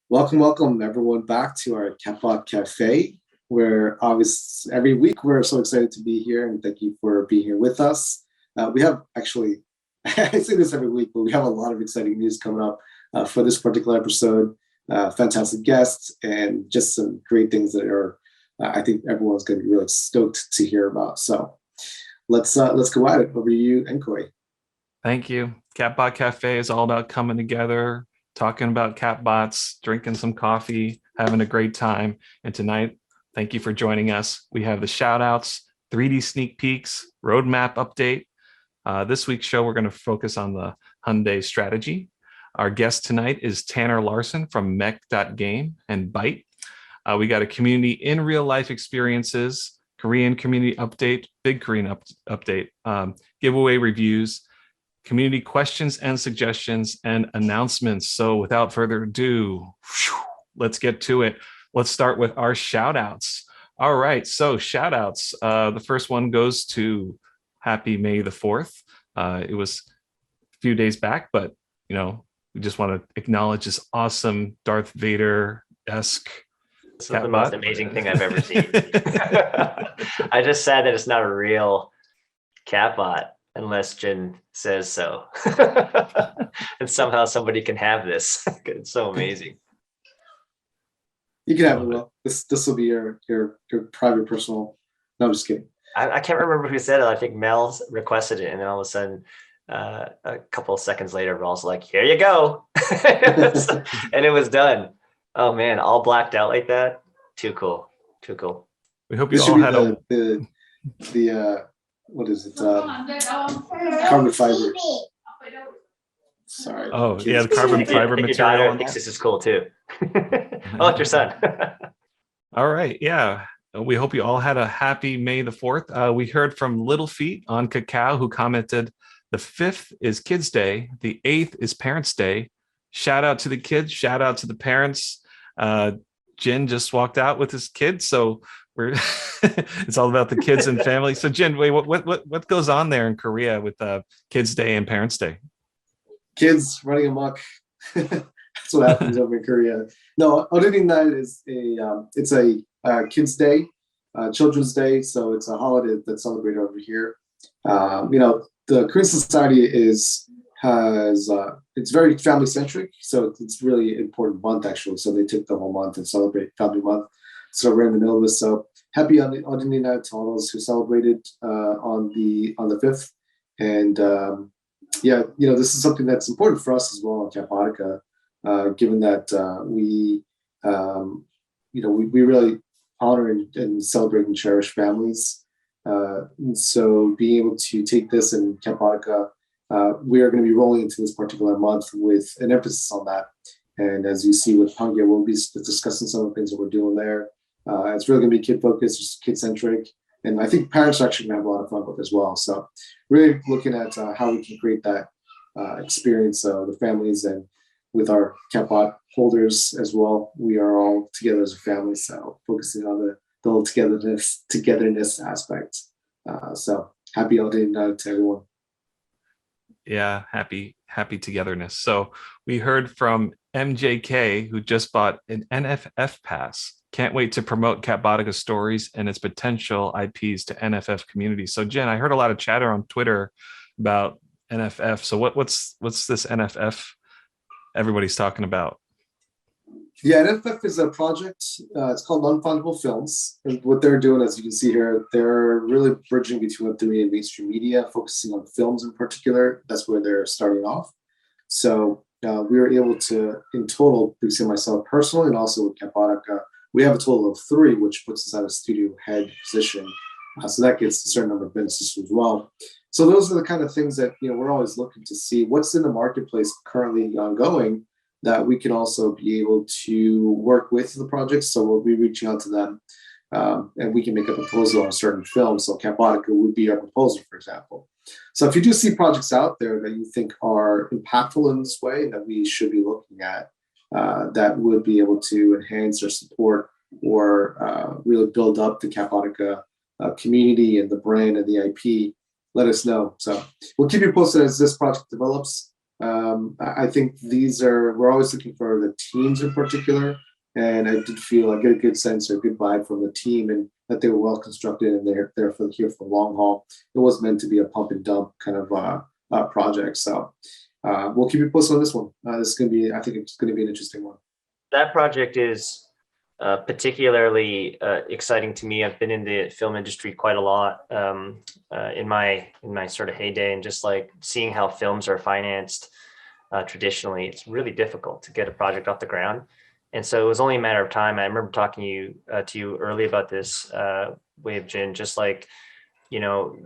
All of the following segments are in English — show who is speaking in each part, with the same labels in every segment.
Speaker 1: Welcome everyone back to our Catbot Cafe, where obviously every week we're so excited to be here and thank you for being here with us. We have actually, I say this every week, but we have a lot of exciting news coming up for this particular episode. Fantastic guests and just some great things that are, I think everyone's going to be really stoked to hear about. So let's go at it. Over to you, Nkoi.
Speaker 2: Thank you. Catbot Cafe is all about coming together, talking about catbots, drinking some coffee, having a great time. And tonight, thank you for joining us. We have the shoutouts, 3D sneak peeks, roadmap update. This week's show, we're going to focus on the Hyundai strategy. Our guest tonight is Tanner Larson from Mech Game and Byte. We got a community in real life experiences, Korean community update, big Korean update, giveaway reviews, community questions and suggestions, and announcements. So without further ado, let's get to it. Let's start with our shout outs. All right, so shout outs. The first one goes to Happy May the 4th. It was a few days back, but we just want to acknowledge this awesome Darth Vader-esque
Speaker 3: This is the most amazing thing I've ever seen. I just said that it's not a real catbot unless Jin says so. And somehow somebody can have this. It's so amazing.
Speaker 1: You can have it. Well, this will be your private personal. No, I'm just kidding.
Speaker 3: I can't remember who said it. I think Mel requested it, and then all of a sudden, a couple of seconds later, Mel's like, "Here you go," and it was done. Oh man, all blacked out like that. Too cool. Too cool.
Speaker 2: We hope you all had
Speaker 1: the what is it? Carbon fiber. Sorry.
Speaker 2: Oh, yeah, the carbon fiber material.
Speaker 3: I think this is cool too. Oh, it's your son.
Speaker 2: All right. Yeah. We hope you all had a happy May the 4th. We heard from Little Feet on Cacao, who commented, the 5th is Kids Day. The 8th is Parents Day. Shout out to the kids. Shout out to the parents. Jin just walked out with his kids. So we're it's all about the kids and family. So Jin, wait, what goes on there in Korea with Kids Day and Parents Day?
Speaker 1: Kids running amok. That's what happens over in Korea. No, Odin Night is it's a Kids Day, Children's Day. So it's a holiday that's celebrated over here. The Korean society it's very family centric. So it's really important month actually. So they took the whole month and celebrate Family Month. So we're in the middle of this. So happy Odin Night to all those who celebrated on the 5th. And this is something that's important for us as well in Capotica, given that we really honor and celebrate and cherish families. And so being able to take this in Capotica, we are going to be rolling into this particular month with an emphasis on that. And as you see with Hangya, we'll be discussing some of the things that we're doing there. It's really going to be kid focused, kid centric. And I think parents are actually going to have a lot of fun with it as well. So really looking at how we can create that experience of the families, and with our Catbot holders as well. We are all together as a family. So focusing on the whole togetherness aspect. So happy all day night to everyone.
Speaker 2: Yeah, happy togetherness. So we heard from MJK, who just bought an NFF pass. Can't wait to promote Catbotica stories and its potential IPs to NFF community. So Jen, I heard a lot of chatter on Twitter about NFF. So what's this NFF everybody's talking about?
Speaker 1: Yeah, NFF is a project. It's called Non-Fungible Films. And what they're doing, as you can see here, they're really bridging between Web3 and mainstream media, focusing on films in particular. That's where they're starting off. So we were able to, in total, between myself personally and also with Catbotica, we have a total of 3, which puts us at a studio head position. So that gets a certain number of businesses as well. So those are the kind of things that we're always looking to see what's in the marketplace currently ongoing that we can also be able to work with the projects. So we'll be reaching out to them and we can make a proposal on a certain film. So Catbotica would be our proposal, for example. So if you do see projects out there that you think are impactful in this way that we should be looking at, that would be able to enhance or support or really build up the Catbotica community and the brand and the IP, let us know. So we'll keep you posted as this project develops. I think we're always looking for the teams in particular. And I did feel I get a good sense or a good vibe from the team and that they were well constructed and they're here for the long haul. It was meant to be a pump and dump kind of project. So we'll keep you posted on this one. This is going to be, I think it's going to be an interesting one.
Speaker 3: That project is particularly exciting to me. I've been in the film industry quite a lot in my sort of heyday, and just like seeing how films are financed traditionally, it's really difficult to get a project off the ground. And so it was only a matter of time. I remember talking to you early about this, Wave Jin, just like, you know,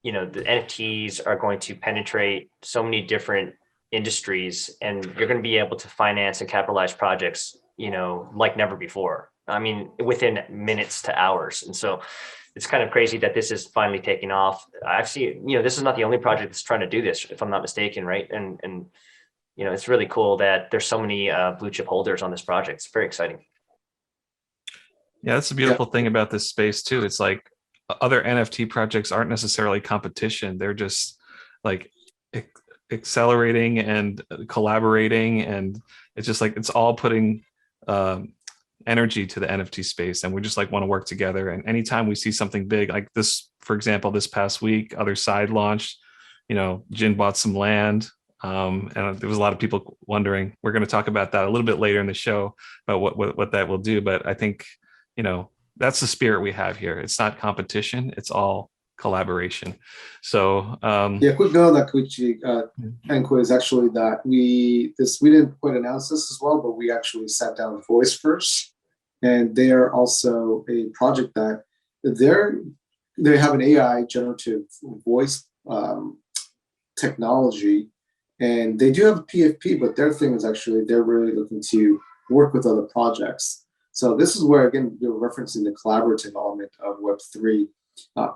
Speaker 3: the NFTs are going to penetrate so many different industries, and you're going to be able to finance and capitalize projects, like never before. I mean, within minutes to hours. And so it's kind of crazy that this is finally taking off. I've seen, this is not the only project that's trying to do this, if I'm not mistaken, right? And it's really cool that there's so many blue chip holders on this project. It's very exciting.
Speaker 2: Yeah, that's the beautiful thing about this space too. It's like other NFT projects aren't necessarily competition. They're just like accelerating and collaborating, and it's just like it's all putting energy to the NFT space, and we just like want to work together. And anytime we see something big like this, for example, this past week, Other Side launched, Jin bought some land, and there was a lot of people wondering. We're going to talk about that a little bit later in the show about what that will do. But I think that's the spirit we have here. It's not competition, it's all collaboration. So
Speaker 1: quick note on that, Koichi Enko, is actually that we didn't quite announce this as well, but we actually sat down with Voice first, and they are also a project that they have an AI generative voice technology, and they do have a PFP, but their thing is actually they're really looking to work with other projects. So this is where, again, you're referencing the collaborative element of Web3.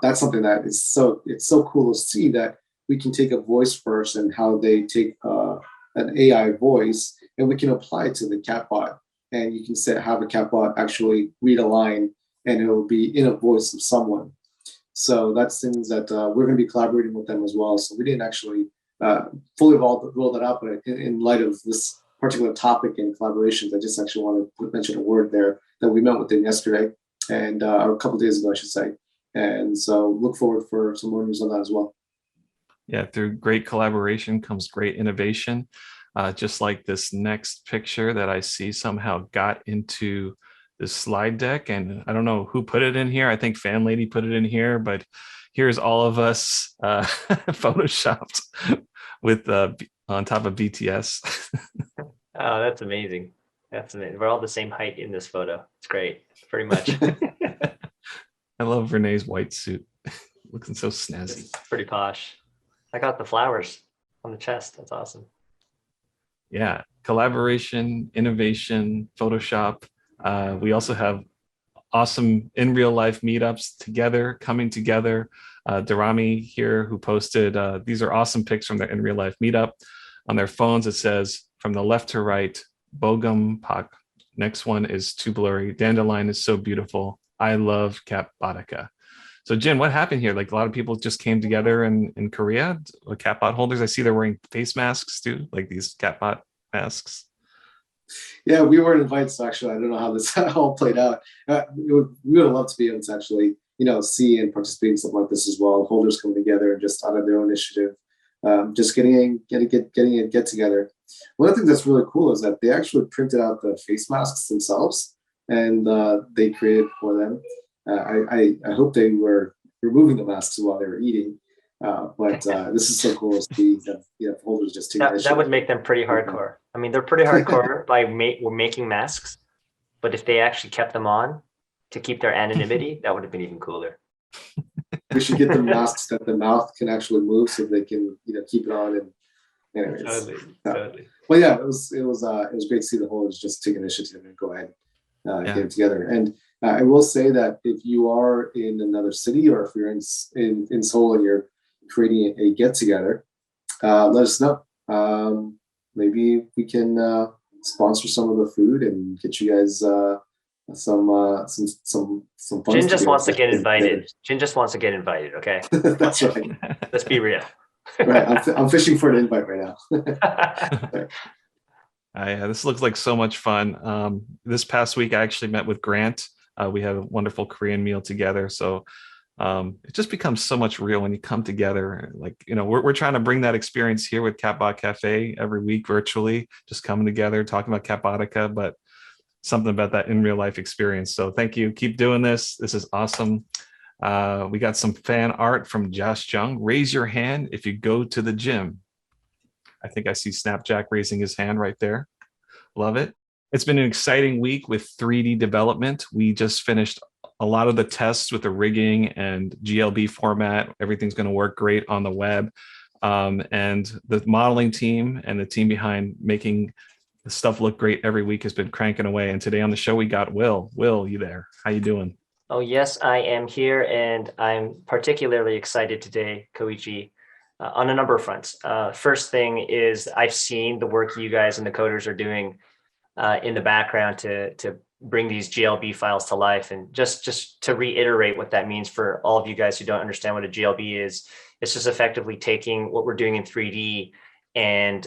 Speaker 1: That's something that it's so cool to see that we can take a voice first and how they take an AI voice, and we can apply it to the Catbot, and you can have a Catbot actually read a line, and it will be in a voice of someone. So that's things that we're going to be collaborating with them as well. So we didn't actually fully roll that out, but in light of this particular topic and collaborations, I just actually want to mention a word there that we met with them yesterday, and or a couple of days ago, I should say. And so look forward for some more news on that as well.
Speaker 2: Yeah, through great collaboration comes great innovation. Just like this next picture that I see somehow got into this slide deck, and I don't know who put it in here. I think Fan Lady put it in here, but here's all of us photoshopped with on top of BTS.
Speaker 3: Oh, that's amazing. That's amazing. We're all the same height in this photo. It's great, pretty much.
Speaker 2: I love Renee's white suit. Looking so snazzy.
Speaker 3: It's pretty posh. I got the flowers on the chest. That's awesome.
Speaker 2: Yeah, collaboration, innovation, Photoshop. We also have awesome in real life meetups coming together. Darami here, who posted, these are awesome pics from their in real life meetup. On their phones, it says, from the left to right, Bogum Pak. Next one is too blurry. Dandelion is so beautiful. I love Catbotica. So Jin, what happened here? Like a lot of people just came together in Korea, Catbot holders. I see they're wearing face masks too, like these Catbot masks.
Speaker 1: Yeah, we weren't invited, so actually I don't know how this all played out. We would have loved to be able to actually, see and participate in something like this as well. Holders coming together and just out of their own initiative, just getting a get together. One of the things that's really cool is that they actually printed out the face masks themselves, and they created for them. I hope they were removing the masks while they were eating, but this is so cool to see that holders just take
Speaker 3: that would make them pretty hardcore. I mean, they're pretty hardcore by making masks, but if they actually kept them on to keep their anonymity, that would have been even cooler.
Speaker 1: We should get the masks that the mouth can actually move, so they can keep it on. And anyways,
Speaker 3: totally.
Speaker 1: Well, yeah, it was great to see the holders just take initiative and go ahead get it together. And I will say that if you are in another city, or if you're in Seoul and you're creating a get together, let us know. Maybe we can sponsor some of the food and get you guys some fun.
Speaker 3: Jin just wants to get invited. Jin just wants to get invited. Okay.
Speaker 1: That's right.
Speaker 3: Let's be real.
Speaker 1: Right, I'm fishing for an invite right now.
Speaker 2: This looks like so much fun. This past week, I actually met with Grant. We had a wonderful Korean meal together. So it just becomes so much real when you come together. Like, we're trying to bring that experience here with Catbot Cafe every week virtually, just coming together, talking about Catbotica, but something about that in real life experience. So thank you. Keep doing this. This is awesome. We got some fan art from Josh Jung. Raise your hand if you go to the gym. I think I see Snapjack raising his hand right there. Love it. It's been an exciting week with 3D development. We just finished a lot of the tests with the rigging and GLB format. Everything's going to work great on the web. And the modeling team and the team behind making the stuff look great every week has been cranking away. And today on the show, we got Will. Will, you there? How you doing?
Speaker 3: Oh, yes, I am here. And I'm particularly excited today, Koichi, on a number of fronts. First thing is I've seen the work you guys and the coders are doing in the background to bring these GLB files to life. And just to reiterate what that means for all of you guys who don't understand what a GLB is, it's just effectively taking what we're doing in 3D and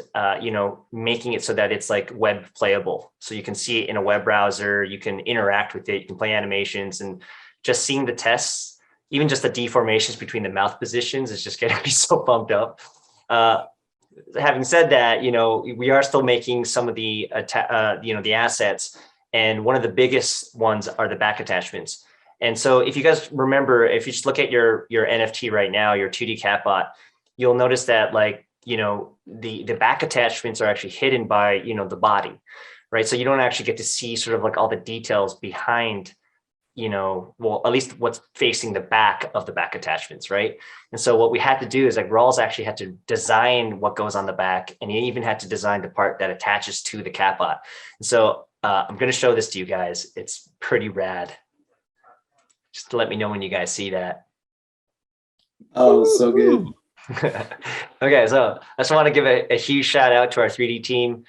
Speaker 3: making it so that it's like web playable. So you can see it in a web browser, you can interact with it, you can play animations, and just seeing the tests, even just the deformations between the mouth positions is just getting me so pumped up. Having said that, we are still making some of the the assets, and one of the biggest ones are the back attachments. And so if you guys remember, if you just look at your NFT right now, your 2D Catbot, you'll notice that the back attachments are actually hidden by the body, right? So you don't actually get to see sort of like all the details behind at least what's facing the back of the back attachments, right? And so what we had to do is Rawls actually had to design what goes on the back, and he even had to design the part that attaches to the Catbot. And so I'm going to show this to you guys. It's pretty rad. Just to let me know when you guys see that.
Speaker 1: Oh, so good.
Speaker 3: Okay, so I just want to give a huge shout out to our 3D team.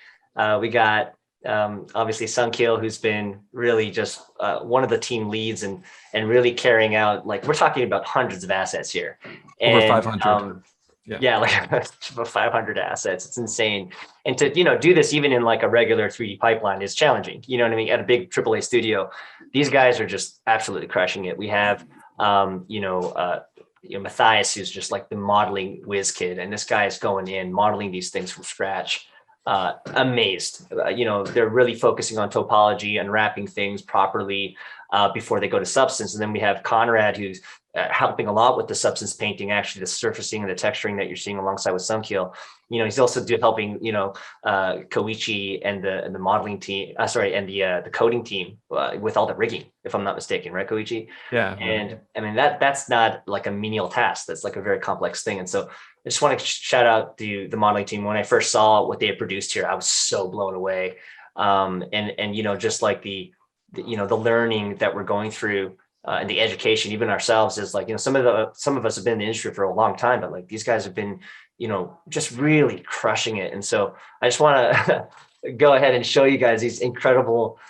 Speaker 3: We got obviously Sunkil, who's been really just one of the team leads and really carrying out, we're talking about hundreds of assets here.
Speaker 2: Over 500.
Speaker 3: Yeah, like about 500 assets. It's insane. And to, do this even in like a regular 3D pipeline is challenging. You know what I mean? At a big AAA studio, these guys are just absolutely crushing it. We have, Matthias, who's just like the modeling whiz kid. And this guy is going in, modeling these things from scratch. Amazed. They're really focusing on topology, unwrapping things properly before they go to substance. And then we have Conrad, who's helping a lot with the substance painting, actually the surfacing and the texturing that you're seeing alongside with Sunkil. He's also helping, Koichi and the modeling team, and the coding team with all the rigging, if I'm not mistaken, right, Koichi?
Speaker 2: Yeah.
Speaker 3: And I mean, that's not like a menial task. That's like a very complex thing. And so I just want to shout out the modeling team. When I first saw what they had produced here, I was so blown away. Just like the learning that we're going through and the education, even ourselves, is like, some of us have been in the industry for a long time, but like these guys have been, just really crushing it. And so I just want to go ahead and show you guys these incredible,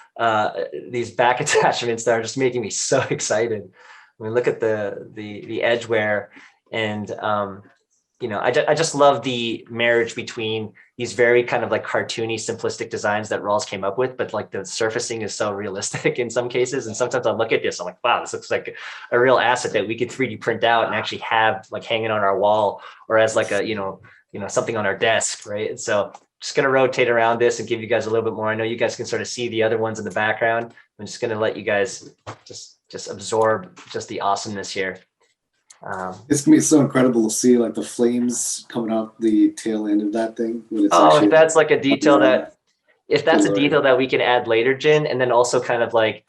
Speaker 3: these back attachments that are just making me so excited. I mean, look at the edge wear, and I just love the marriage between these very kind of like cartoony, simplistic designs that Rawls came up with, but like the surfacing is so realistic in some cases. And sometimes I look at this, I'm like, wow, this looks like a real asset that we could 3D print out and actually have like hanging on our wall or as like a, something on our desk, right? And so just going to rotate around this and give you guys a little bit more. I know you guys can sort of see the other ones in the background. I'm just going to let you guys just absorb just the awesomeness here.
Speaker 1: It's gonna be so incredible to see like the flames coming out the tail end of that thing. When it's
Speaker 3: if that's like a detail that, we can add later, Jin, and then also kind of like,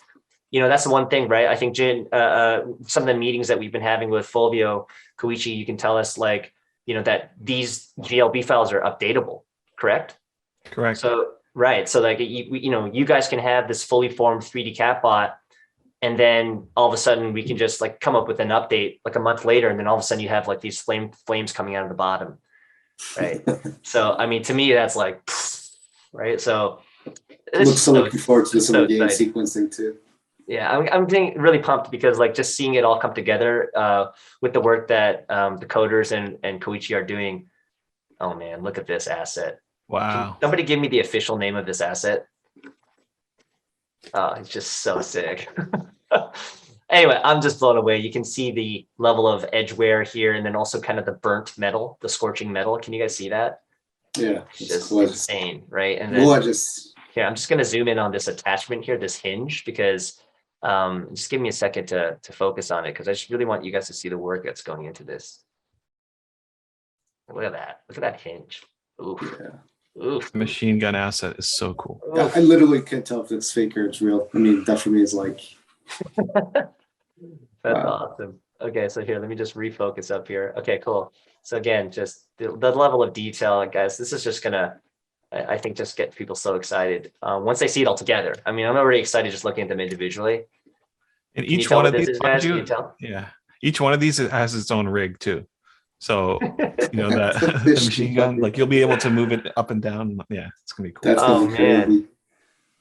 Speaker 3: that's the one thing, right? I think Jin, some of the meetings that we've been having with Fulvio, Koichi, you can tell us like, that these GLB files are updatable, correct?
Speaker 2: Correct.
Speaker 3: So, right. So like, you guys can have this fully formed 3D Catbot, and then all of a sudden we can just like come up with an update like a month later. And then all of a sudden you have like these flames coming out of the bottom. Right. So, I mean, to me, that's like, right. So
Speaker 1: looking forward to some of the game sequencing too.
Speaker 3: Yeah, I'm getting really pumped because like just seeing it all come together with the work that the coders and Koichi are doing. Oh man, look at this asset. Can
Speaker 2: Wow.
Speaker 3: somebody give me the official name of this asset? Oh, it's just so sick. Anyway, I'm just blown away. You can see the level of edge wear here and then also kind of the burnt metal, the scorching metal. Can you guys see that?
Speaker 1: Yeah,
Speaker 3: It's
Speaker 1: it's
Speaker 3: just
Speaker 1: gorgeous.
Speaker 3: insane, right? And then
Speaker 1: Gorgeous.
Speaker 3: here, I'm just going to zoom in on this attachment here, this hinge, because just give me a second to focus on it because I just really want you guys to see the work that's going into this. Look at that. Look at that hinge. Oof.
Speaker 1: Yeah.
Speaker 3: Oof.
Speaker 2: The machine gun asset is so cool.
Speaker 1: Yeah,
Speaker 3: Oof.
Speaker 1: I literally can't tell if it's fake or it's real. I mean, that for me is like,
Speaker 3: That's
Speaker 1: wow.
Speaker 3: awesome. Okay, so here, let me just refocus up here. Okay, cool. So again, just the level of detail, guys, this is just gonna, I think, just get people so excited. Once they see it all together. I mean, I'm already excited just looking at them individually.
Speaker 2: And
Speaker 3: Can you
Speaker 2: each
Speaker 3: tell
Speaker 2: one
Speaker 3: what
Speaker 2: of
Speaker 3: this
Speaker 2: these,
Speaker 3: is,
Speaker 2: mind
Speaker 3: guys? Can you
Speaker 2: you,
Speaker 3: tell?
Speaker 2: yeah, each one of these has its own rig too. So you know that
Speaker 1: The
Speaker 2: the
Speaker 1: fish
Speaker 2: machine gun,
Speaker 1: bucket.
Speaker 2: like you'll be able to move it up and down. Yeah, it's gonna be cool.
Speaker 1: That's
Speaker 3: Oh
Speaker 1: gonna be
Speaker 3: man.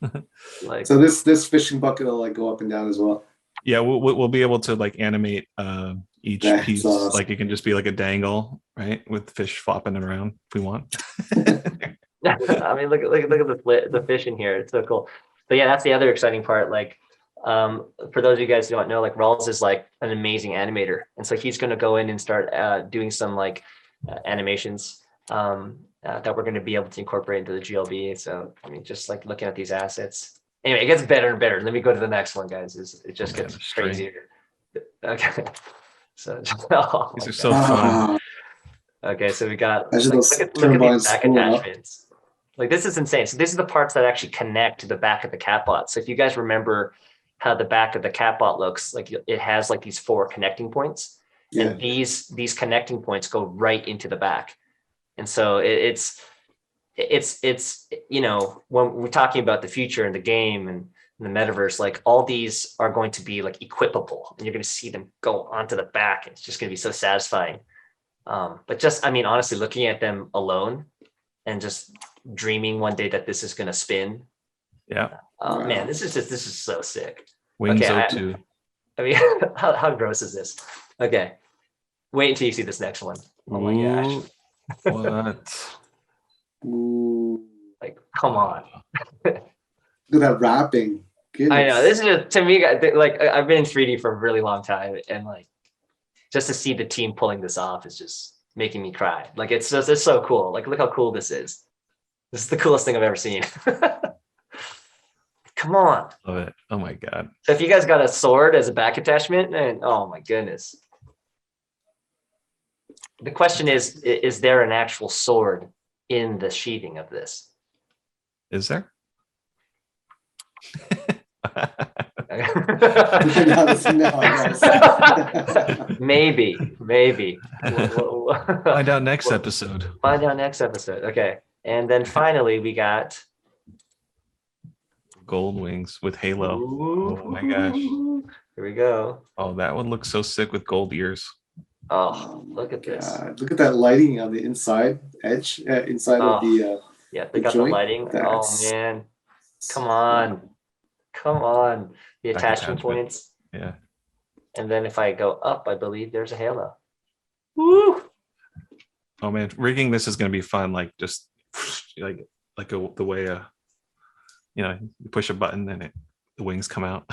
Speaker 1: crazy.
Speaker 3: Like,
Speaker 1: So this fishing bucket will like go up and down as well.
Speaker 2: Yeah, we'll be able to like animate each
Speaker 1: That's
Speaker 2: piece.
Speaker 1: awesome.
Speaker 2: Like it can just be like a dangle, right, with fish flopping around if we want.
Speaker 3: I mean, look at the fish in here. It's so cool. But yeah, that's the other exciting part. Like, for those of you guys who don't know, like Rawls is like an amazing animator, and so he's going to go in and start doing some like animations that we're going to be able to incorporate into the GLB. So I mean, just like looking at these assets. Anyway, it gets better and better. Let me go to the next one, guys. It just gets
Speaker 2: Chemistry.
Speaker 3: crazier. Okay, so
Speaker 2: These are so fun.
Speaker 3: okay, so we got
Speaker 1: Imagine
Speaker 3: like,
Speaker 1: those
Speaker 3: look at these
Speaker 1: turbines
Speaker 3: back
Speaker 1: pulling up.
Speaker 3: attachments. Like this is insane. So these are the parts that actually connect to the back of the catbot. So if you guys remember how the back of the catbot looks, like it has like these 4 connecting points,
Speaker 1: Yeah.
Speaker 3: and these connecting points go right into the back. And so it's you know, when we're talking about the future and the game and the metaverse, like all these are going to be like equipable, and you're going to see them go onto the back. It's just going to be so satisfying. But just, I mean, honestly, looking at them alone and just dreaming one day that this is going to spin.
Speaker 2: Yeah.
Speaker 3: Oh
Speaker 1: Wow.
Speaker 3: man, this is so sick.
Speaker 2: Wings
Speaker 3: Okay,
Speaker 2: O2.
Speaker 3: I mean, how gross is this? Okay, wait until you see this next one. Oh my gosh,
Speaker 2: Ooh, what?
Speaker 1: Ooh.
Speaker 3: like come on.
Speaker 1: Look at that wrapping. Goodness.
Speaker 3: I know this is just, to me, like I've been in 3D for a really long time, and like just to see the team pulling this off is just making me cry. Like it's so cool. Like look how cool this is. This is the coolest thing I've ever seen. Come on.
Speaker 2: Love it. Oh my god.
Speaker 3: So if you guys got a sword as a back attachment, and oh my goodness. The question is there an actual sword in the sheathing of this?
Speaker 2: Is there?
Speaker 3: Maybe.
Speaker 2: Find out next episode.
Speaker 3: Find out next episode. Okay. And then finally we got
Speaker 2: Gold wings with halo.
Speaker 3: Ooh,
Speaker 2: Oh my gosh.
Speaker 3: Here we go.
Speaker 2: Oh, that one looks so sick with gold ears.
Speaker 3: Oh, look at this.
Speaker 1: God. Look at that lighting on the inside edge, inside of the.
Speaker 3: Yeah, they
Speaker 1: the
Speaker 3: got the
Speaker 1: joint.
Speaker 3: lighting. Oh
Speaker 1: That's-
Speaker 3: man. Come on. The
Speaker 2: Back
Speaker 3: attachment
Speaker 2: attachment.
Speaker 3: points.
Speaker 2: Yeah.
Speaker 3: And then if I go up, I believe there's a halo. Woo!
Speaker 2: Oh man, rigging this is gonna be fun. Like just the way you know, you push a button and the wings come out.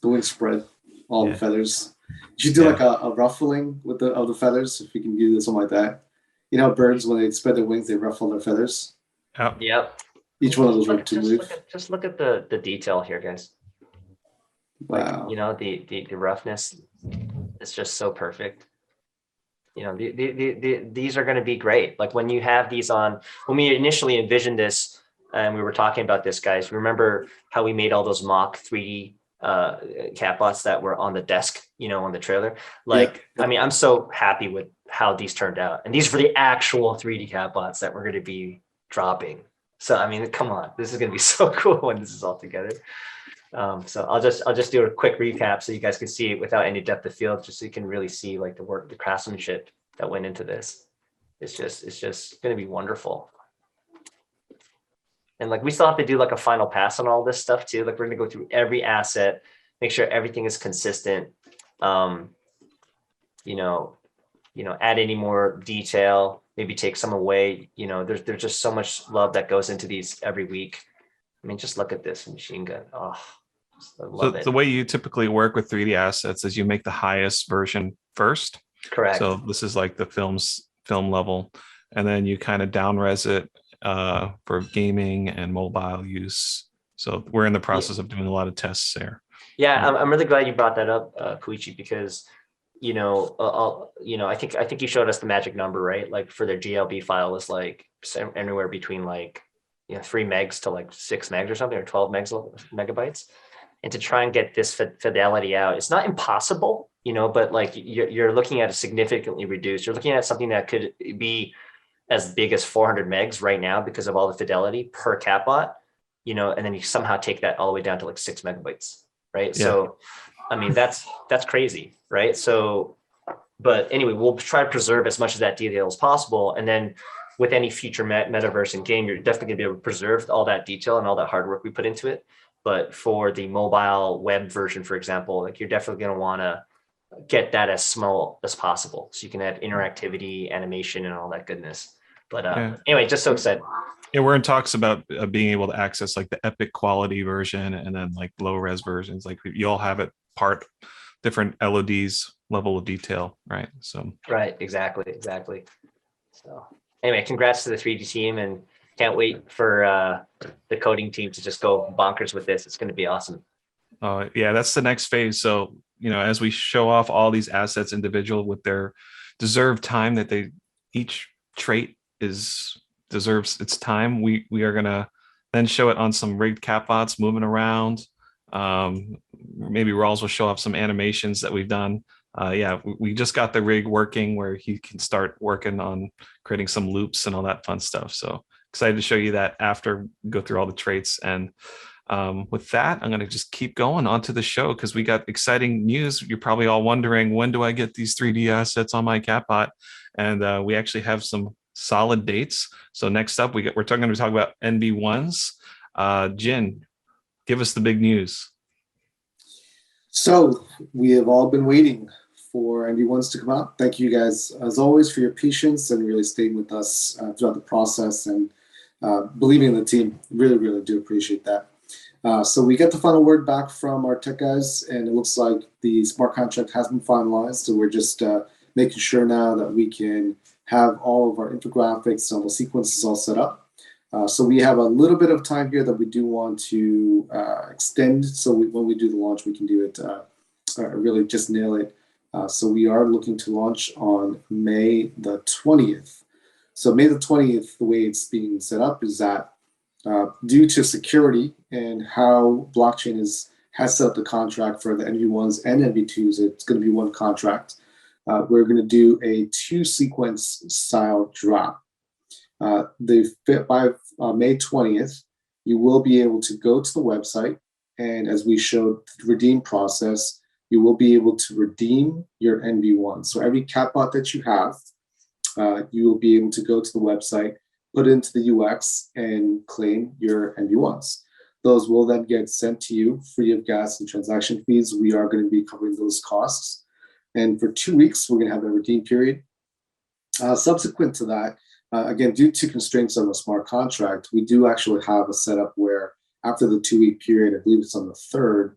Speaker 1: The wing spread, all
Speaker 2: Yeah.
Speaker 1: the feathers. You should do
Speaker 2: Yeah.
Speaker 1: like a ruffling with of the feathers if you can do something like that. You know, birds when they spread their wings, they ruffle their feathers.
Speaker 2: Yeah.
Speaker 3: Yep.
Speaker 1: Each one of those are to move.
Speaker 3: Just look at the detail here, guys. Like,
Speaker 1: Wow.
Speaker 3: you know, the roughness is just so perfect. You know, these are going to be great. Like when you have these on, when we initially envisioned this and we were talking about this, guys, remember how we made all those mock 3D catbots that were on the desk, you know, on the trailer? Like,
Speaker 1: Yeah.
Speaker 3: I mean, I'm so happy with how these turned out. And these were the actual 3D catbots that we're going to be dropping. So, I mean, come on, this is going to be so cool when this is all together. So I'll just do a quick recap so you guys can see it without any depth of field, just so you can really see like the work, the craftsmanship that went into this. It's just going to be wonderful. And like we still have to do like a final pass on all this stuff too. Like we're going to go through every asset make sure everything is consistent. You know, add any more detail, maybe take some away. There's just so much love that goes into these every week. I mean, just look at this machine gun. Oh, I love it.
Speaker 2: The way you typically work with 3D assets is you make the highest version first.
Speaker 3: Correct.
Speaker 2: So this is like the film level, and then you kind of down res it for gaming and mobile use. So we're in the process of doing a lot of tests there.
Speaker 3: Yeah, I'm really glad you brought that up, Koichi, because I think you showed us the magic number, right? Like for their GLB file was like anywhere between like 3 megs to like 6 megs or something, or 12 megabytes. And to try and get this fidelity out, it's not impossible, but like you're looking at a significantly reduced. You're looking at something that could be as big as 400 megs right now because of all the fidelity per Catbot, and then you somehow take that all the way down to like 6 megabytes, right? Yeah. So, I mean, that's crazy, right? So, but anyway, we'll try to preserve as much of that detail as possible. And then with any future metaverse and game, you're definitely gonna be able to preserve all that detail and all that hard work we put into it. But for the mobile web version, for example, like you're definitely going to want to get that as small as possible, so you can have interactivity, animation, and all that goodness. But anyway, just so excited.
Speaker 2: Yeah, we're in talks about being able to access like the epic quality version and then like low res versions. Like you all have it different LODs, level of detail, right? So
Speaker 3: right, exactly. So anyway, congrats to the 3D team, and can't wait for the coding team to just go bonkers with this. It's going to be awesome.
Speaker 2: Yeah, that's the next phase. So, as we show off all these assets individual with their deserved time that each trait deserves its time, we are going to then show it on some rigged Catbots moving around. Maybe Rawls will show off some animations that we've done. We just got the rig working where he can start working on creating some loops and all that fun stuff. So excited to show you that after we go through all the traits. And with that, I'm going to just keep going onto the show because we got exciting news. You're probably all wondering, when do I get these 3D assets on my Catbot? And we actually have some solid dates. going to talk about NV1s. Jin, give us the big news.
Speaker 1: So we have all been waiting for NV1s to come out. Thank you guys, as always, for your patience and really staying with us throughout the process and believing in the team. Really, really do appreciate that. So we get the final word back from our tech guys, and it looks like the smart contract has been finalized. So we're just making sure now that we can have all of our infographics and all the sequences all set up. So we have a little bit of time here that we do want to extend. So when we do the launch, we can do it, really just nail it. So we are looking to launch on May the 20th. So May the 20th, the way it's being set up is that due to security and how blockchain has set up the contract for the NV1s and NV2s, it's going to be one contract. We're going to do a 2-sequence style drop. By May 20th, you will be able to go to the website, and as we showed the redeem process, you will be able to redeem your NV1. So every Catbot that you have, you will be able to go to the website, put it into the UX, and claim your NV1s. Those will then get sent to you free of gas and transaction fees. We are going to be covering those costs. And for 2 weeks, we're going to have a redeem period. Subsequent to that, again, due to constraints on the smart contract, we do actually have a setup where after the 2-week period, I believe it's on the 3rd,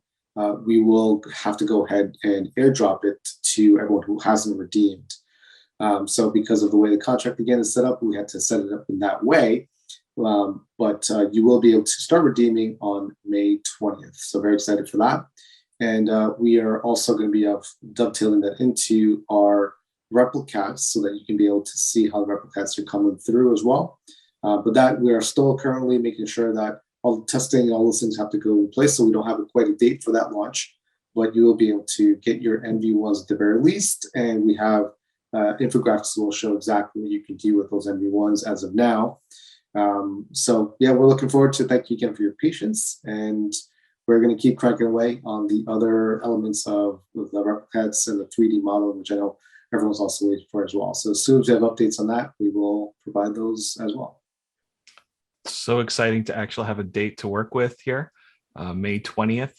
Speaker 1: we will have to go ahead and airdrop it to everyone who hasn't redeemed. So because of the way the contract again is set up, we had to set it up in that way. But you will be able to start redeeming on May 20th. So very excited for that. And we are also going to be dovetailing that into our replicats so that you can be able to see how the replicats are coming through as well. But that we are still currently making sure that all the testing, all those things have to go in place. So we don't have quite a date for that launch, but you will be able to get your NV1s at the very least. And we have infographics that will show exactly what you can do with those NV1s as of now. So yeah, we're looking forward to thank you again for your patience, and we're going to keep cranking away on the other elements of the replicats and the 3D model, which I know everyone's also waiting for as well. So as soon as we have updates on that, we will provide those as well.
Speaker 2: So exciting to actually have a date to work with here, May 20th.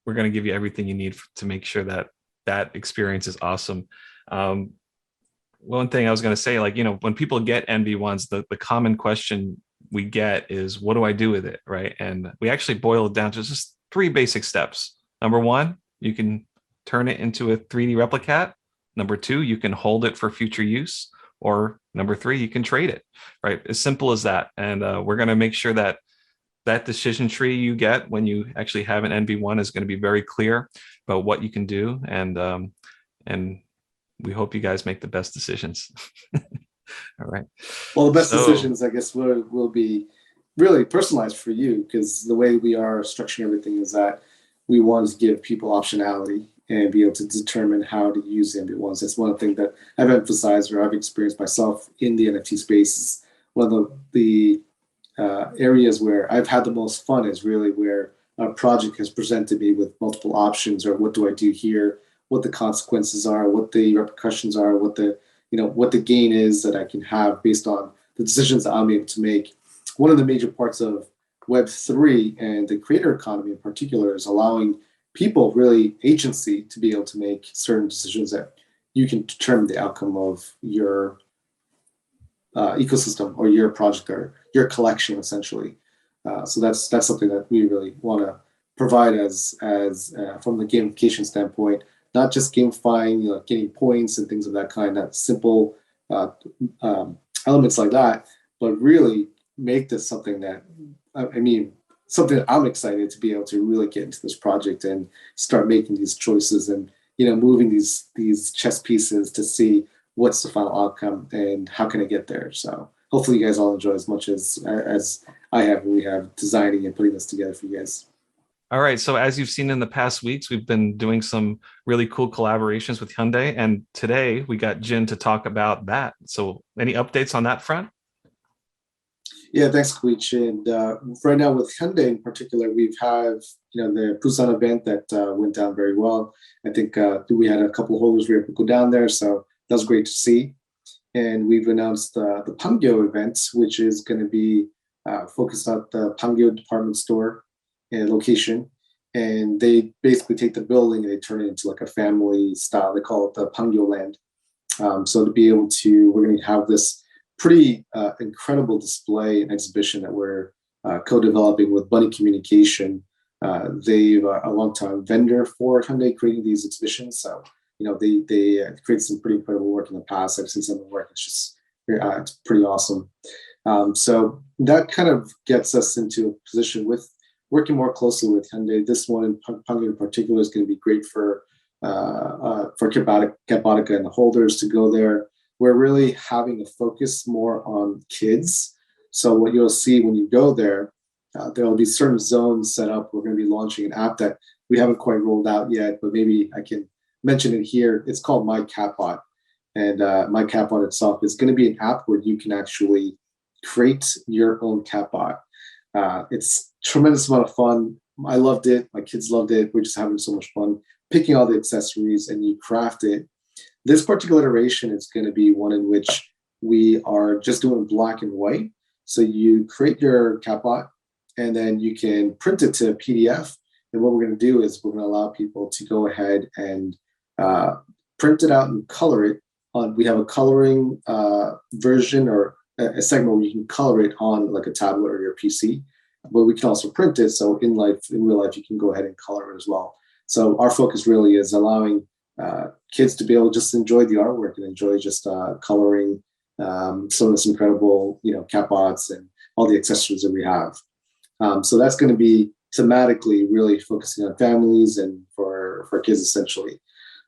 Speaker 2: we're going to give you everything you need to make sure that that experience is awesome. One thing I was going to say, like, when people get NV1s, the common question we get is, what do I do with it, right? And we actually boil it down to just 3 basic steps. Number 1, you can turn it into a 3D replicat. Number 2, you can hold it for future use. Or number 3, you can trade it, right? As simple as that. And we're going to make sure that that decision tree you get when you actually have an NV1 is going to be very clear about what you can do. And we hope you guys make the best decisions. All right.
Speaker 1: Well, the best decisions, I guess, will be really personalized for you, because the way we are structuring everything is that we want to give people optionality and be able to determine how to use the NV1s. That's one thing that I've emphasized, or I've experienced myself in the NFT space. Is one of the areas where I've had the most fun is really where a project has presented me with multiple options, or what do I do here, what the consequences are, what the repercussions are, what the gain is that I can have based on the decisions that I'm able to make. One of the major parts of Web3 and the creator economy in particular is allowing people, really agency, to be able to make certain decisions that you can determine the outcome of your ecosystem or your project or your collection, essentially. So that's something that we really want to provide as from the gamification standpoint, not just gamifying, getting points and things of that kind, that simple elements like that, but really make this something that, something that I'm excited to be able to really get into this project and start making these choices and, moving these chess pieces to see what's the final outcome and how can I get there. So hopefully you guys all enjoy as much as I have, and we have designing and putting this together for you guys.
Speaker 2: All right. So as you've seen in the past weeks, we've been doing some really cool collaborations with Hyundai. And today we got Jin to talk about that. So any updates on that front?
Speaker 1: Yeah, thanks, Queech. And right now with Hyundai in particular, we've had the Busan event that went down very well. I think we had a couple of holders we were able to go down there, so that was great to see. And we've announced the Pangyo event, which is going to be focused on the Pangyo department store and location. And they basically take the building and they turn it into like a family style. They call it the Pangyo Land. So to be able to, we're going to have this pretty incredible display and exhibition that we're co-developing with Bunny Communication. They've a long-time vendor for Hyundai creating these exhibitions. So, they create some pretty incredible work in the past. I've seen some of the work. It's just, it's pretty awesome. So that kind of gets us into a position with working more closely with Hyundai. This one in Pangyo in particular is going to be great for Catbotica and the holders to go there. We're really having a focus more on kids. So what you'll see when you go there, there will be certain zones set up. We're going to be launching an app that we haven't quite rolled out yet, but maybe I can mention it here. It's called My Catbot. And My Catbot itself is going to be an app where you can actually create your own catbot. It's a tremendous amount of fun. I loved it. My kids loved it. We're just having so much fun picking all the accessories, and you craft it. This particular iteration is going to be one in which we are just doing black and white. So you create your catbot, and then you can print it to a PDF. And what we're going to do is we're going to allow people to go ahead and print it out and color it on. We have a coloring version, or a segment where you can color it on like a tablet or your PC, but we can also print it. So in real life, you can go ahead and color it as well. So our focus really is allowing kids to be able to just enjoy the artwork and enjoy just coloring some of this incredible, catbots and all the accessories that we have. So that's going to be thematically really focusing on families and for kids essentially.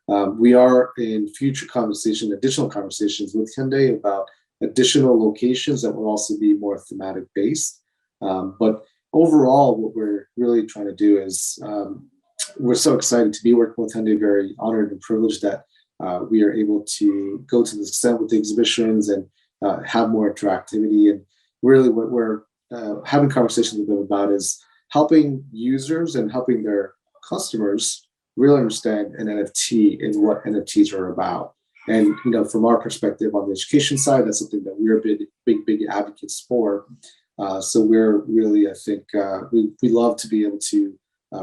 Speaker 1: We are in additional conversations with Hyundai about additional locations that will also be more thematic based. But overall, what we're really trying to do is we're so excited to be working with Hyundai, very honored and privileged that we are able to go to this extent with the exhibitions and have more interactivity. And really what we're having conversations with them about is helping users and helping their customers really understand an NFT and what NFTs are about. And from our perspective on the education side, that's something that we're big advocates for. So we're really, I think, we love to be able to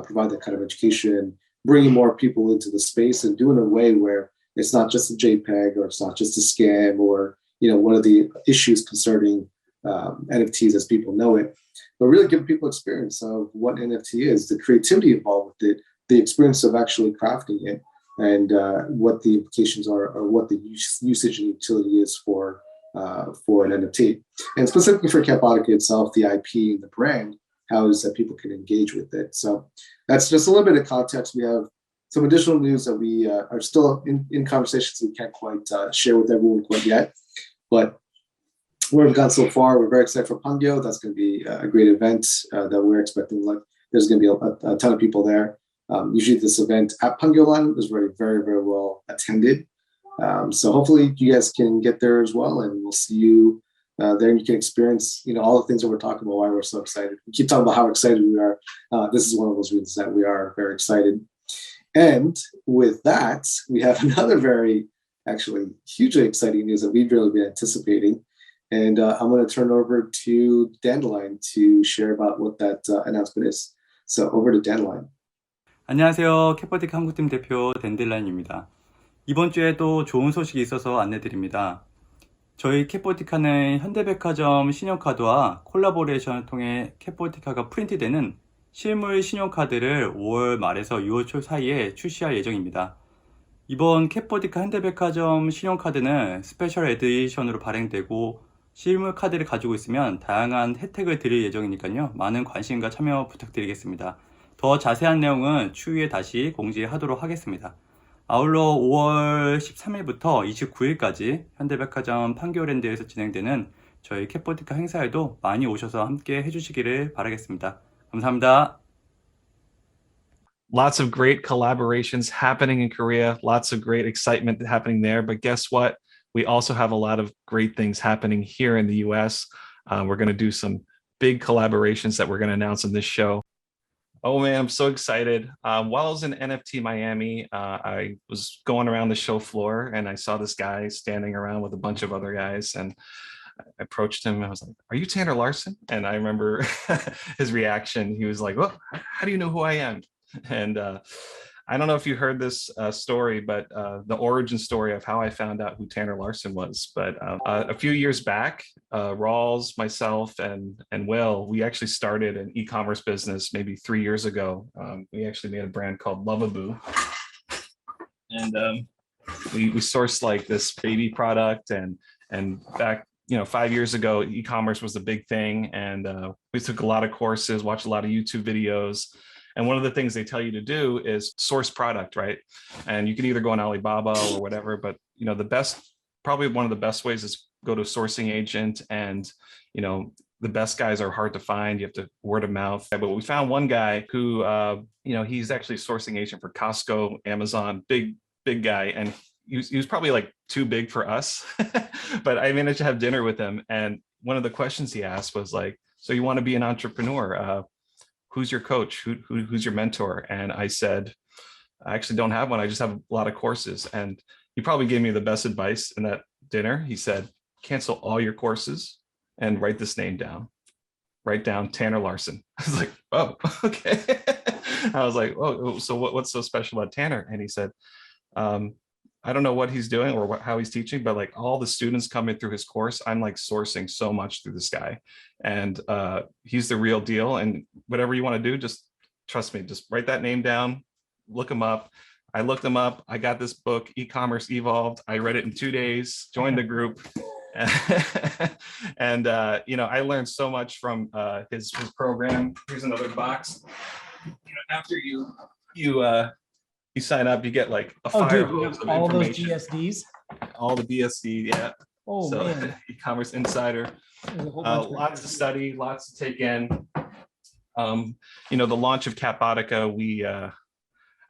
Speaker 1: provide that kind of education, bringing more people into the space and do it in a way where it's not just a JPEG or it's not just a scam or, one of the issues concerning NFTs as people know it, but really give people experience of what NFT is, the creativity involved with it, the experience of actually crafting it, and what the implications are, or what the usage and utility is for an NFT. And specifically for Catbot itself, the IP and the brand, how is that people can engage with it. So that's just a little bit of context. We have some additional news that we are still in conversations we can't quite share with everyone quite yet. But where we've gone so far, we're very excited for Pangyo. That's going to be a great event that we're expecting. Like, there's going to be a ton of people there. Usually this event at Pangyolan is very, very, very well attended. So hopefully you guys can get there as well, and we'll see you there, and you can experience, all the things that we're talking about, why we're so excited. We keep talking about how excited we are. This is one of those reasons that we are very excited. And with that, we have another very, actually, hugely exciting news that we've really been anticipating. And I'm going to turn over to Dandelion to share about what that announcement is. So over to Dandelion.
Speaker 4: 안녕하세요. 캣버틱 한국팀 대표 댄딜라인입니다. 이번 주에도 좋은 소식이 있어서 안내드립니다. 저희 캣버틱카는 현대백화점 신용카드와 콜라보레이션을 통해 캣버틱카가 프린트되는 실물 신용카드를 5월 말에서 6월 초 사이에 출시할 예정입니다. 이번 캣버틱카 현대백화점 신용카드는 스페셜 에디션으로 발행되고 실물 카드를 가지고 있으면 다양한 혜택을 드릴 예정이니까요. 많은 관심과 참여 부탁드리겠습니다. 더 자세한 내용은 추후에 다시 공지하도록 하겠습니다. 아울러 5월 13일부터 29일까지 현대백화점 판교랜드에서 진행되는 저희 캣버틱카 행사에도 많이 오셔서 함께 해주시기를 바라겠습니다. 감사합니다.
Speaker 2: Lots of great collaborations happening in Korea, lots of great excitement happening there. But guess what? We also have a lot of great things happening here in the US. We're going to do some big collaborations that we're going to announce in this show. Oh man, I'm so excited. While I was in NFT Miami, I was going around the show floor and I saw this guy standing around with a bunch of other guys, and I approached him and I was like, "Are you Tanner Larson?" And I remember his reaction. He was like, "Well, how do you know who I am?" And I don't know if you heard this story, but the origin story of how I found out who Tanner Larson was. But a few years back, Rawls, myself, and Will, we actually started an e-commerce business maybe 3 years ago. We actually made a brand called Lovaboo. And we sourced like this baby product, and back 5 years ago, e-commerce was a big thing. And we took a lot of courses, watched a lot of YouTube videos. And one of the things they tell you to do is source product, right? And you can either go on Alibaba or whatever, but probably one of the best ways is go to a sourcing agent, and the best guys are hard to find. You have to word of mouth. But we found one guy who, he's actually a sourcing agent for Costco, Amazon, big guy, and he was probably like too big for us. But I managed to have dinner with him, and one of the questions he asked was like, "So you want to be an entrepreneur? Who's your coach? Who's your mentor?" And I said, "I actually don't have one. I just have a lot of courses." And he probably gave me the best advice in that dinner. He said, "Cancel all your courses and write this name down. Write down Tanner Larson." I was like, "Oh, okay." I was like, "Oh, so what's so special about Tanner?" And he said, "I don't know what he's doing or how he's teaching, but like all the students coming through his course, I'm like sourcing so much through this guy, and he's the real deal. And whatever you want to do, just trust me, just write that name down, look him up." I looked him up. I got this book, E-commerce Evolved. I read it in 2 days, joined the group. And I learned so much from his program. Here's another box. After you sign up, you get like a fire hose of
Speaker 5: all those
Speaker 2: information.
Speaker 5: GSDs.
Speaker 2: All the BSD, yeah.
Speaker 5: Oh
Speaker 2: So
Speaker 5: man,
Speaker 2: e-commerce insider.
Speaker 5: there's a whole bunch
Speaker 2: Lots to study, lots to take in. The launch of Catbotica,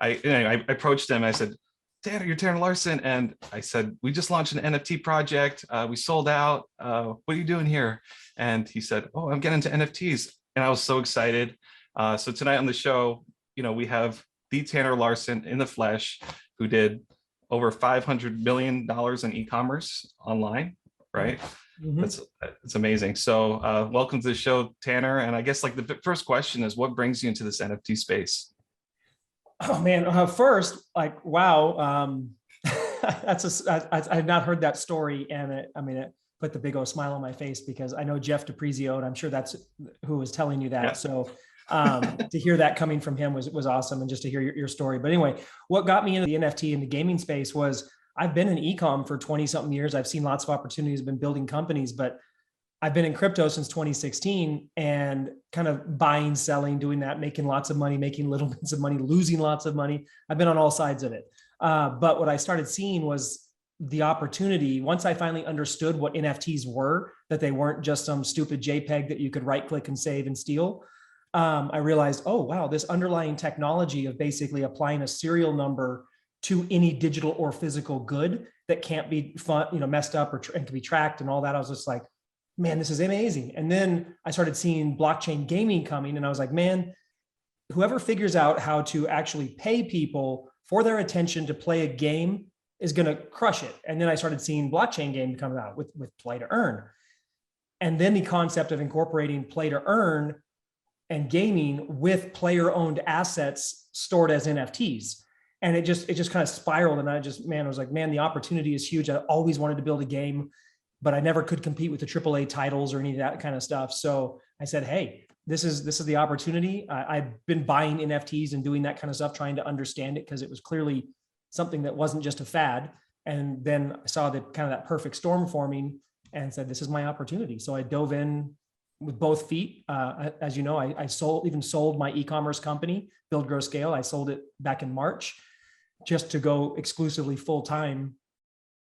Speaker 2: I approached him. I said, "Tanner, you're Tanner Larson," and I said, "We just launched an NFT project. We sold out. What are you doing here?" And he said, "Oh, I'm getting into NFTs," and I was so excited. So tonight on the show, we have the Tanner Larson in the flesh, who did over $500 million in e-commerce online, right? That's it's amazing. So welcome to the show, Tanner. And I guess like the first question is, what brings you into this NFT space?
Speaker 5: Oh man, first, like, wow. I had not heard that story. And it put the big old smile on my face because I know Jeff DePrizio, and I'm sure that's who was telling you that.
Speaker 2: Yeah.
Speaker 5: So to hear that coming from him was awesome. And just to hear your story. But anyway, what got me into the NFT and the gaming space was I've been in e-com for 20 something years. I've seen lots of opportunities, been building companies, but I've been in crypto since 2016 and kind of buying, selling, doing that, making lots of money, making little bits of money, losing lots of money. I've been on all sides of it. But what I started seeing was the opportunity. Once I finally understood what NFTs were, that they weren't just some stupid JPEG that you could right click and save and steal. I realized, oh, wow, this underlying technology of basically applying a serial number to any digital or physical good that can't be messed up and can be tracked and all that. I was just like, man, this is amazing. And then I started seeing blockchain gaming coming, and I was like, man, whoever figures out how to actually pay people for their attention to play a game is going to crush it. And then I started seeing blockchain game come out with play to earn. And then the concept of incorporating play to earn and gaming with player owned assets stored as NFTs. And it just kind of spiraled. And I was like, man, the opportunity is huge. I always wanted to build a game, but I never could compete with the AAA titles or any of that kind of stuff. So I said, hey, this is the opportunity. I've been buying NFTs and doing that kind of stuff, trying to understand it because it was clearly something that wasn't just a fad. And then I saw the kind of that perfect storm forming and said, this is my opportunity. So I dove in with both feet. As you know, I sold my e-commerce company, Build, Grow, Scale. I sold it back in March just to go exclusively full-time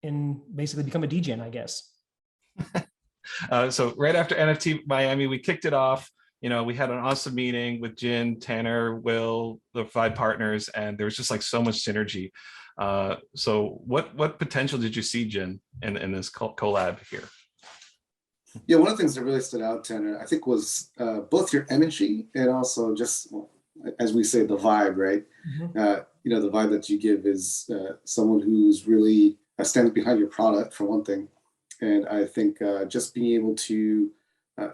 Speaker 5: and basically become a DGen, I guess.
Speaker 2: So right after NFT Miami, we kicked it off. We had an awesome meeting with Jin, Tanner, Will, the 5 partners, and there was just like so much synergy. So what potential did you see, Jin, in this collab here?
Speaker 1: Yeah, one of the things that really stood out, Tanner, I think was both your energy and also just, as we say, the vibe, right? Mm-hmm. The vibe that you give is someone who's really standing behind your product, for one thing. And I think just being able to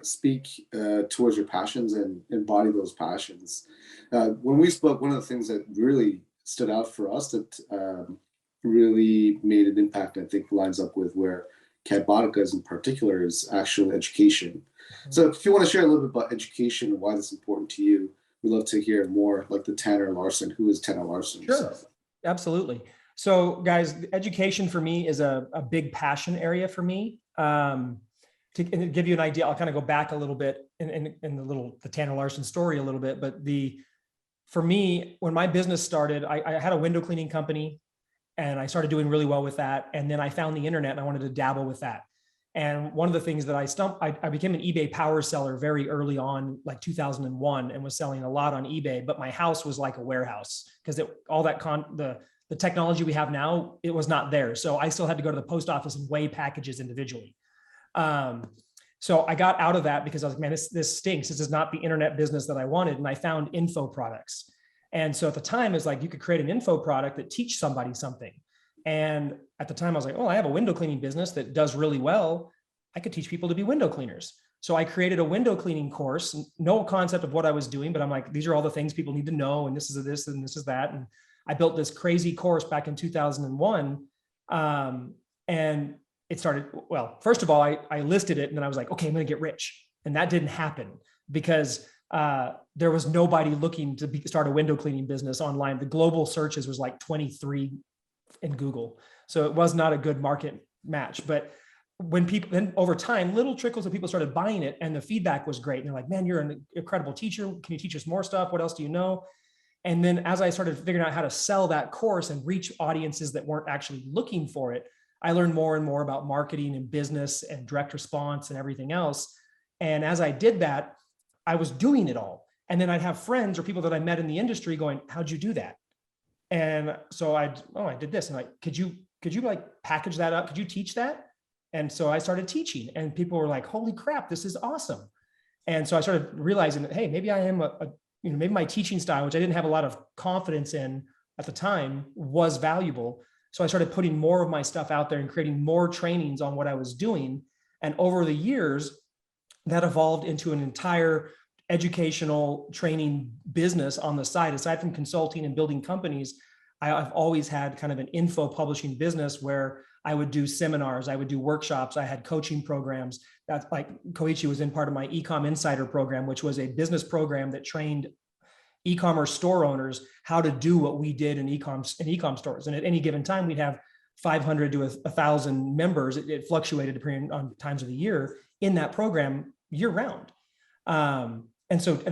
Speaker 1: speak towards your passions and embody those passions. When we spoke, one of the things that really stood out for us that really made an impact, I think lines up with where Catbot is in particular, is actual education. Mm-hmm. So if you want to share a little bit about education and why that's important to you, we'd love to hear more, like the Tanner Larson. Who is Tanner Larson?
Speaker 5: Sure, absolutely. So guys, education for me is a big passion area for me. To give you an idea, I'll kind of go back a little bit in the Tanner Larson story a little bit, but for me, when my business started, I had a window cleaning company and I started doing really well with that. And then I found the internet and I wanted to dabble with that. And one of the things that I became an eBay power seller very early on, like 2001, and was selling a lot on eBay, but my house was like a warehouse because all that the technology we have now, it was not there. So I still had to go to the post office and weigh packages individually. So I got out of that because I was like, man, this stinks. This is not the internet business that I wanted. And I found info products. And so at the time, it's like you could create an info product that teach somebody something. And at the time I was like, oh, I have a window cleaning business that does really well. I could teach people to be window cleaners. So I created a window cleaning course, no concept of what I was doing, but I'm like, these are all the things people need to know. And this is this and this is that. And I built this crazy course back in 2001. And it started, well, first of all, I listed it and then I was like, okay, I'm going to get rich. And that didn't happen because there was nobody looking to start a window cleaning business online. The global searches was like 23 in Google. So it was not a good market match. But when people, then over time, little trickles of people started buying it and the feedback was great. And they're like, man, you're an incredible teacher. Can you teach us more stuff? What else do you know? And then as I started figuring out how to sell that course and reach audiences that weren't actually looking for it, I learned more and more about marketing and business and direct response and everything else. And as I did that, I was doing it all. And then I'd have friends or people that I met in the industry going, how'd you do that? And so I did this. And like, could you like package that up? Could you teach that? And so I started teaching and people were like, holy crap, this is awesome. And so I started realizing that, hey, maybe I am maybe my teaching style, which I didn't have a lot of confidence in at the time, was valuable. So I started putting more of my stuff out there and creating more trainings on what I was doing. And over the years, that evolved into an entire educational training business on the side. Aside from consulting and building companies, I've always had kind of an info publishing business where I would do seminars, I would do workshops, I had coaching programs. That's like Koichi was in part of my Ecom Insider program, which was a business program that trained e-commerce store owners how to do what we did in e-com stores. And at any given time, we'd have 500 to 1,000 members. It fluctuated depending on times of the year in that program year round. And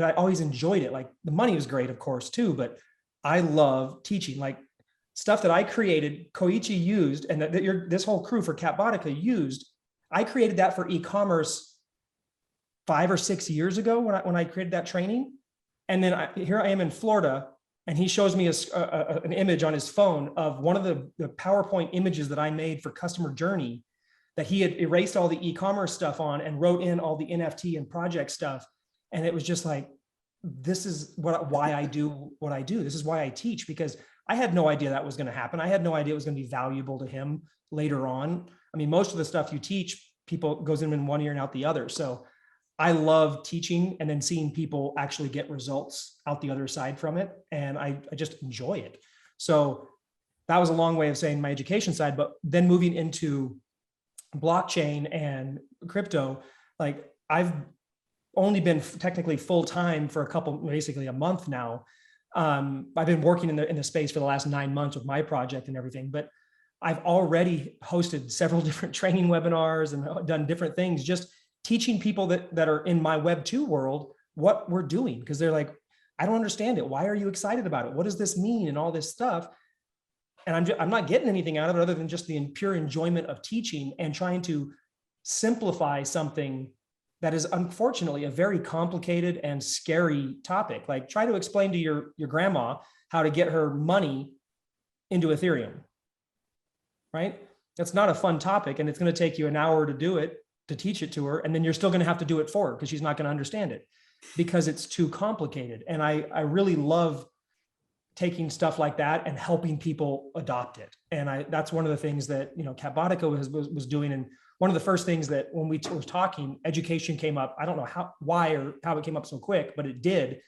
Speaker 5: I always enjoyed it. Like the money was great, of course, too, but I love teaching. Like stuff that I created, Koichi used, and that this whole crew for Catbotica used. I created that for e-commerce 5 or 6 years ago when I created that training. And then here I am in Florida, and he shows me an image on his phone of one of the PowerPoint images that I made for customer journey that he had erased all the e-commerce stuff on and wrote in all the NFT and project stuff. And it was just like, this is why I do what I do. This is why I teach, because I had no idea that was going to happen. I had no idea it was going to be valuable to him later on. I mean, most of the stuff you teach, people goes in one ear and out the other. So I love teaching and then seeing people actually get results out the other side from it. And I just enjoy it. So that was a long way of saying my education side, but then moving into blockchain and crypto, like I've only been technically full-time for basically a month now. I've been working in the space for the last 9 months with my project and everything, but I've already hosted several different training webinars and done different things, just teaching people that are in my Web 2 world what we're doing, because they're like, I don't understand it. Why are you excited about it? What does this mean? And all this stuff. And I'm not getting anything out of it other than just the pure enjoyment of teaching and trying to simplify something that is unfortunately a very complicated and scary topic. Like try to explain to your grandma how to get her money into Ethereum, right? That's not a fun topic, and it's going to take you an hour to do it, to teach it to her. And then you're still going to have to do it for her because she's not going to understand it because it's too complicated. And I really love taking stuff like that and helping people adopt it. And that's one of the things that, Catbotica was doing. And one of the first things that when we were talking, education came up. I don't know why or how it came up so quick, but it did.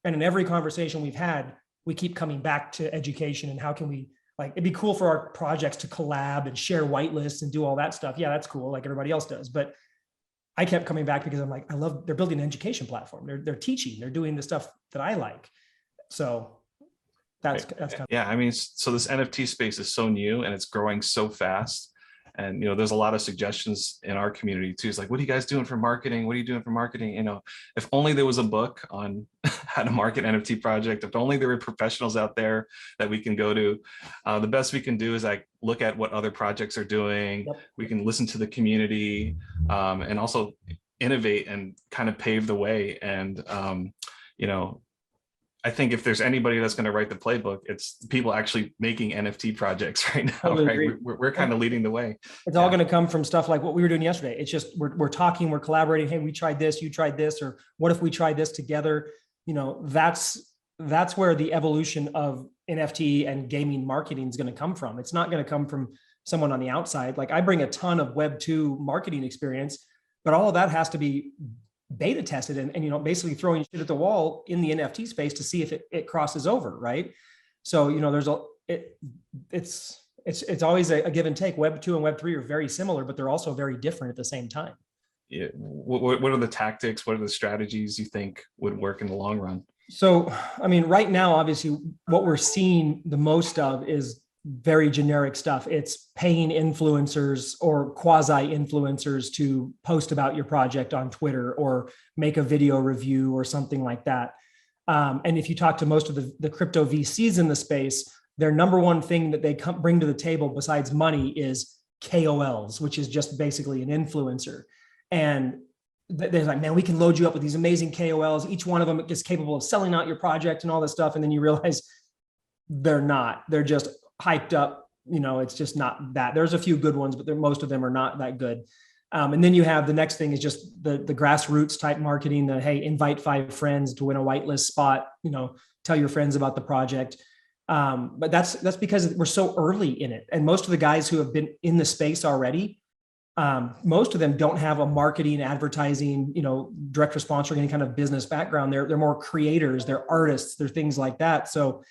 Speaker 5: And in every conversation we've had, we keep coming back to education and how can we, like, it'd be cool for our projects to collab and share whitelists and do all that stuff. Yeah, that's cool, like everybody else does. But I kept coming back because I'm like, they're building an education platform. They're teaching, they're doing the stuff that I like. So that's kind of.
Speaker 2: Yeah, I mean, so this NFT space is so new and it's growing so fast. And, there's a lot of suggestions in our community too. It's like, what are you guys doing for marketing? What are you doing for marketing? If only there was a book on how to market NFT project, if only there were professionals out there that we can go to. The best we can do is like look at what other projects are doing. Yep. We can listen to the community and also innovate and kind of pave the way. And, I think if there's anybody that's going to write the playbook, it's people actually making NFT projects right now. Totally right? We're kind of leading the way.
Speaker 5: It's all going to come from stuff like what we were doing yesterday. It's just we're talking, we're collaborating. Hey, we tried this, you tried this, or what if we tried this together? That's where the evolution of NFT and gaming marketing is going to come from. It's not going to come from someone on the outside. Like I bring a ton of Web 2 marketing experience, but all of that has to be beta tested and basically throwing shit at the wall in the NFT space to see if it crosses over, right? So it's always a give and take. Web 2 and Web 3 are very similar, but they're also very different at the same time.
Speaker 2: Yeah. What are the tactics? What are the strategies you think would work in the long run?
Speaker 5: So, I mean, right now, obviously, what we're seeing the most of is very generic stuff. It's paying influencers or quasi-influencers to post about your project on Twitter or make a video review or something like that. And if you talk to most of the crypto VCs in the space, their number one thing that they bring to the table besides money is KOLs, which is just basically an influencer. And they're like, man, we can load you up with these amazing KOLs. Each one of them is capable of selling out your project and all this stuff. And then you realize they're not. They're just hyped up. It's just not that. There's a few good ones, but most of them are not that good. And then you have the next thing is just the grassroots type marketing. Hey, invite 5 friends to win a whitelist spot. Tell your friends about the project. But that's because we're so early in it. And most of the guys who have been in the space already Most of them don't have a marketing, advertising, direct response or any kind of business background. They're more creators, they're artists, they're things like that. So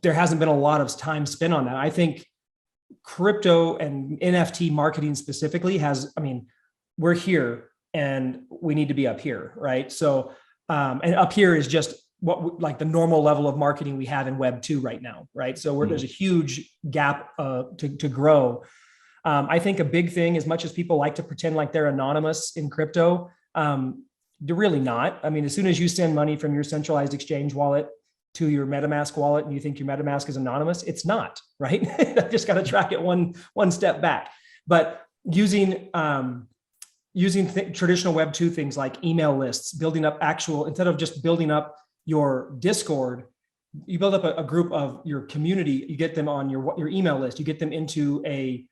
Speaker 5: there hasn't been a lot of time spent on that. I think crypto and NFT marketing specifically we're here and we need to be up here, right? So, and up here is just like the normal level of marketing we have in Web 2 right now, right? So there's a huge gap to grow. I think a big thing, as much as people like to pretend like they're anonymous in crypto, they're really not. I mean, as soon as you send money from your centralized exchange wallet to your MetaMask wallet and you think your MetaMask is anonymous, it's not, right? I just got to track it one step back. But using traditional Web 2 things like email lists, building up instead of just building up your Discord, you build up a group of your community, you get them on your email list, you get them into a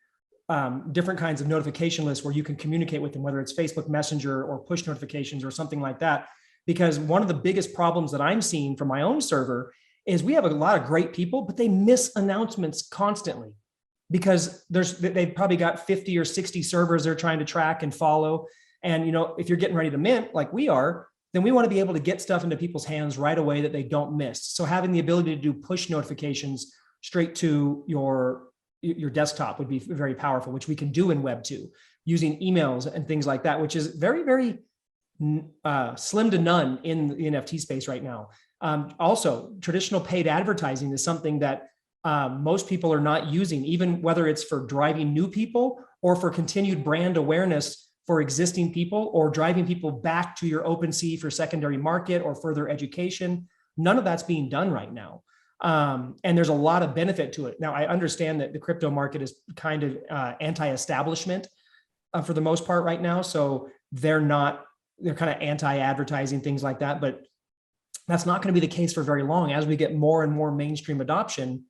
Speaker 5: different kinds of notification lists where you can communicate with them, whether it's Facebook Messenger or push notifications or something like that. Because one of the biggest problems that I'm seeing from my own server is we have a lot of great people, but they miss announcements constantly because they've probably got 50 or 60 servers they're trying to track and follow. And, if you're getting ready to mint like we are, then we want to be able to get stuff into people's hands right away that they don't miss. So having the ability to do push notifications straight to your desktop would be very powerful, which we can do in Web 2 using emails and things like that, which is very, very slim to none in the NFT space right now. Also, traditional paid advertising is something that most people are not using, even whether it's for driving new people or for continued brand awareness for existing people or driving people back to your OpenSea for secondary market or further education. None of that's being done right now. And there's a lot of benefit to it. Now, I understand that the crypto market is kind of anti-establishment for the most part right now. So they're kind of anti-advertising, things like that. But that's not going to be the case for very long. As we get more and more mainstream adoption,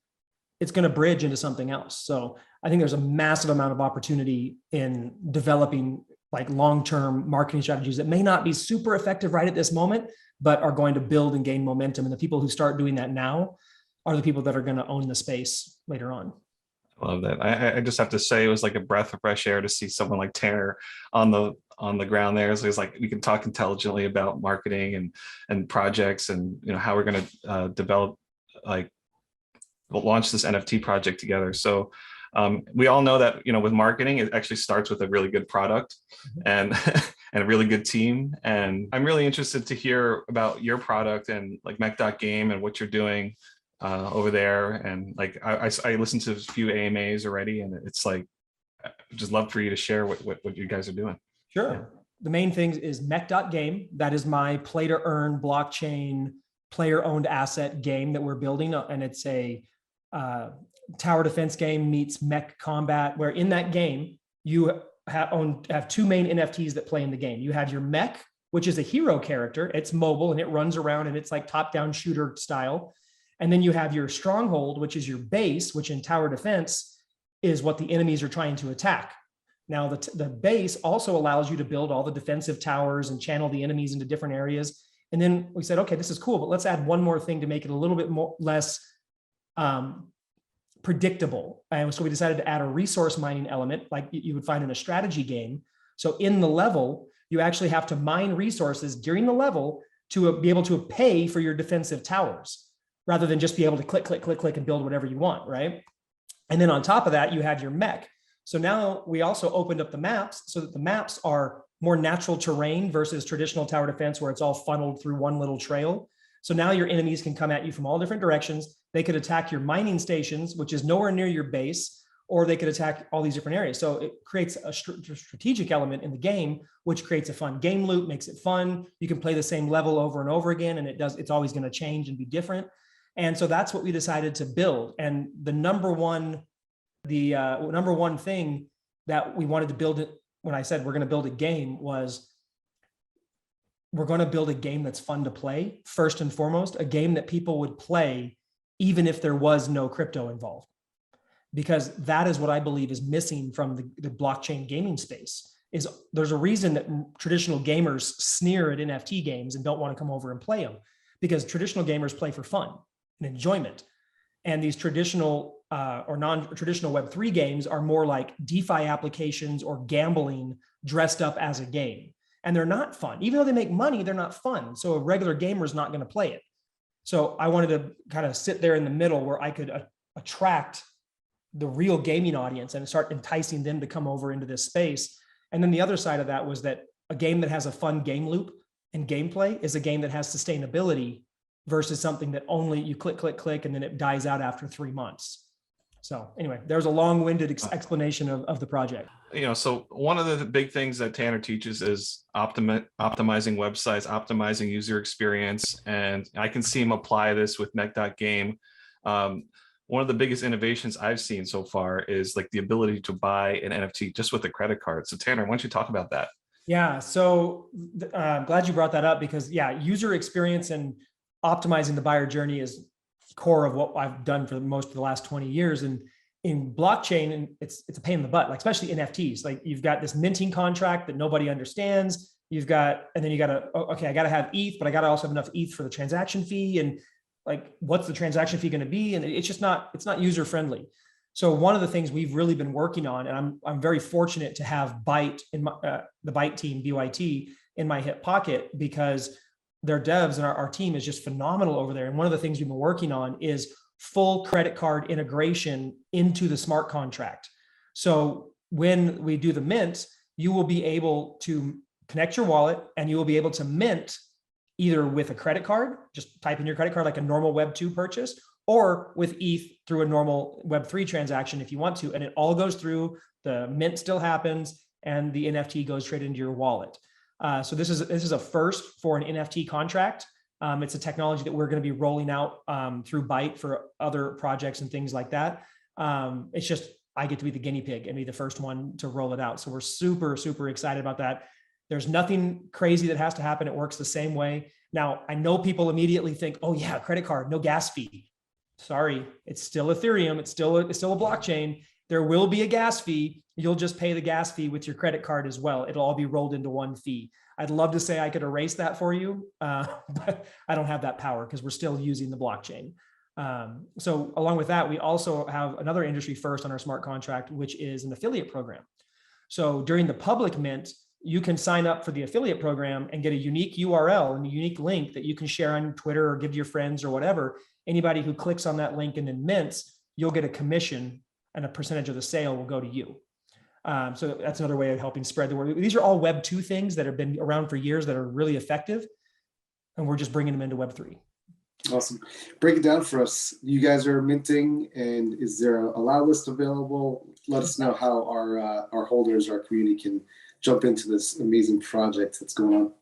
Speaker 5: it's going to bridge into something else. So I think there's a massive amount of opportunity in developing like long-term marketing strategies that may not be super effective right at this moment, but are going to build and gain momentum. And the people who start doing that now are the people that are going to own the space later on.
Speaker 2: I love that. I just have to say it was like a breath of fresh air to see someone like Tanner on the ground there. So it's like we can talk intelligently about marketing and projects and how we're going to develop launch this NFT project together. So we all know that with marketing, it actually starts with a really good product and and a really good team. And I'm really interested to hear about your product and like Mech Game and what you're doing over there. And like I listened to a few AMAs already, and it's like I just love for you to share what you guys are doing.
Speaker 5: Sure.
Speaker 2: Yeah.
Speaker 5: The main thing is Mech Game. That is my play to earn blockchain player owned asset game that we're building. And it's a tower defense game meets mech combat, where in that game, you have two main NFTs that play in the game. You have your mech, which is a hero character. It's mobile and it runs around and it's like top-down shooter style. And then you have your stronghold, which is your base, which in tower defense is what the enemies are trying to attack. Now, the base also allows you to build all the defensive towers and channel the enemies into different areas. And then we said, okay, this is cool, but let's add one more thing to make it a little bit less predictable. And so we decided to add a resource mining element like you would find in a strategy game. So in the level, you actually have to mine resources during the level to be able to pay for your defensive towers, rather than just be able to click, click, click, click and build whatever you want, right? And then on top of that, you have your mech. So now we also opened up the maps so that the maps are more natural terrain versus traditional tower defense where it's all funneled through one little trail. So now your enemies can come at you from all different directions. They could attack your mining stations, which is nowhere near your base, or they could attack all these different areas. So it creates a strategic element in the game, which creates a fun game loop, makes it fun. You can play the same level over and over again, and it's always going to change and be different. And so that's what we decided to build. And the number one thing that we wanted to build it, when I said we're going to build a game, was we're going to build a game that's fun to play, first and foremost, a game that people would play even if there was no crypto involved. Because that is what I believe is missing from the blockchain gaming space. Is there's a reason that traditional gamers sneer at NFT games and don't want to come over and play them, because traditional gamers play for fun and enjoyment. And these traditional or non-traditional Web3 games are more like DeFi applications or gambling dressed up as a game. And they're not fun. Even though they make money, they're not fun. So a regular gamer is not going to play it. So I wanted to kind of sit there in the middle where I could attract the real gaming audience and start enticing them to come over into this space. And then the other side of that was that a game that has a fun game loop and gameplay is a game that has sustainability versus something that only you click, click, click, and then it dies out after 3 months. So anyway, there's a long-winded explanation of the project.
Speaker 2: So one of the big things that Tanner teaches is optimizing websites, optimizing user experience. And I can see him apply this with Mech Game. One of the biggest innovations I've seen so far is like the ability to buy an NFT just with a credit card. So Tanner, why don't you talk about that?
Speaker 5: Yeah, so I'm glad you brought that up because user experience and optimizing the buyer journey is core of what I've done for most of the last 20 years. And in blockchain, and it's a pain in the butt, like especially NFTs. Like you've got this minting contract that nobody understands. And then you got to, okay, I got to have ETH, but I got to also have enough ETH for the transaction fee. And like, what's the transaction fee going to be? And it's not user friendly. So one of the things we've really been working on, and I'm very fortunate to have Byte in the Byte team, BYT, in my hip pocket because their devs and our team is just phenomenal over there. And one of the things we've been working on is full credit card integration into the smart contract. So when we do the mint, you will be able to connect your wallet and you will be able to mint either with a credit card, just type in your credit card like a normal Web2 purchase, or with ETH through a normal Web3 transaction if you want to. And it all goes through, the mint still happens, and the NFT goes straight into your wallet. So this is a first for an NFT contract. It's a technology that we're going to be rolling out through Byte for other projects and things like that. It's just, I get to be the guinea pig and be the first one to roll it out. So we're super, super excited about that. There's nothing crazy that has to happen. It works the same way. Now, I know people immediately think, oh yeah, credit card, no gas fee. Sorry, it's still Ethereum. It's still a blockchain. There will be a gas fee. You'll just pay the gas fee with your credit card as well. It'll all be rolled into one fee. I'd love to say I could erase that for you, but I don't have that power because we're still using the blockchain. So along with that, we also have another industry first on our smart contract, which is an affiliate program. So during the public mint, you can sign up for the affiliate program and get a unique URL and a unique link that you can share on Twitter or give to your friends or whatever. Anybody who clicks on that link and then mints, you'll get a commission and a percentage of the sale will go to you. So that's another way of helping spread the word. These are all Web2 things that have been around for years that are really effective. And we're just bringing them into Web3.
Speaker 1: Awesome. Break it down for us. You guys are minting, and is there a allow list available? Let us know how our holders, our community can jump into this amazing project that's going on.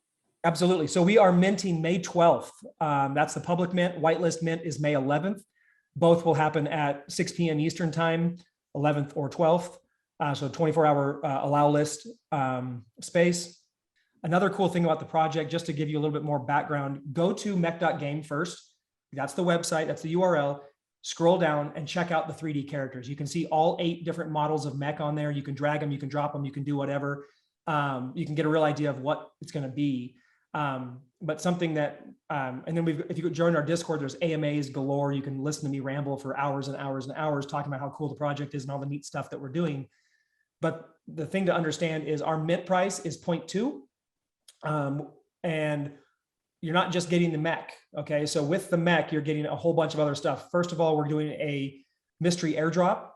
Speaker 5: Absolutely. So we are minting May 12th. That's the public mint. Whitelist mint is May 11th. Both will happen at 6 p.m. Eastern time, 11th or 12th. So 24-hour allow list space. Another cool thing about the project, just to give you a little bit more background, go to mech.game first. That's the website, that's the URL. Scroll down and check out the 3D characters. You can see all 8 different models of mech on there. You can drag them, you can drop them, you can do whatever. You can get a real idea of what it's going to be. But something that, and then if you could join our Discord, there's AMAs galore. You can listen to me ramble for hours and hours and hours talking about how cool the project is and all the neat stuff that we're doing. But the thing to understand is our mint price is 0.2. And you're not just getting the mech. Okay. So with the mech, you're getting a whole bunch of other stuff. First of all, we're doing a mystery airdrop,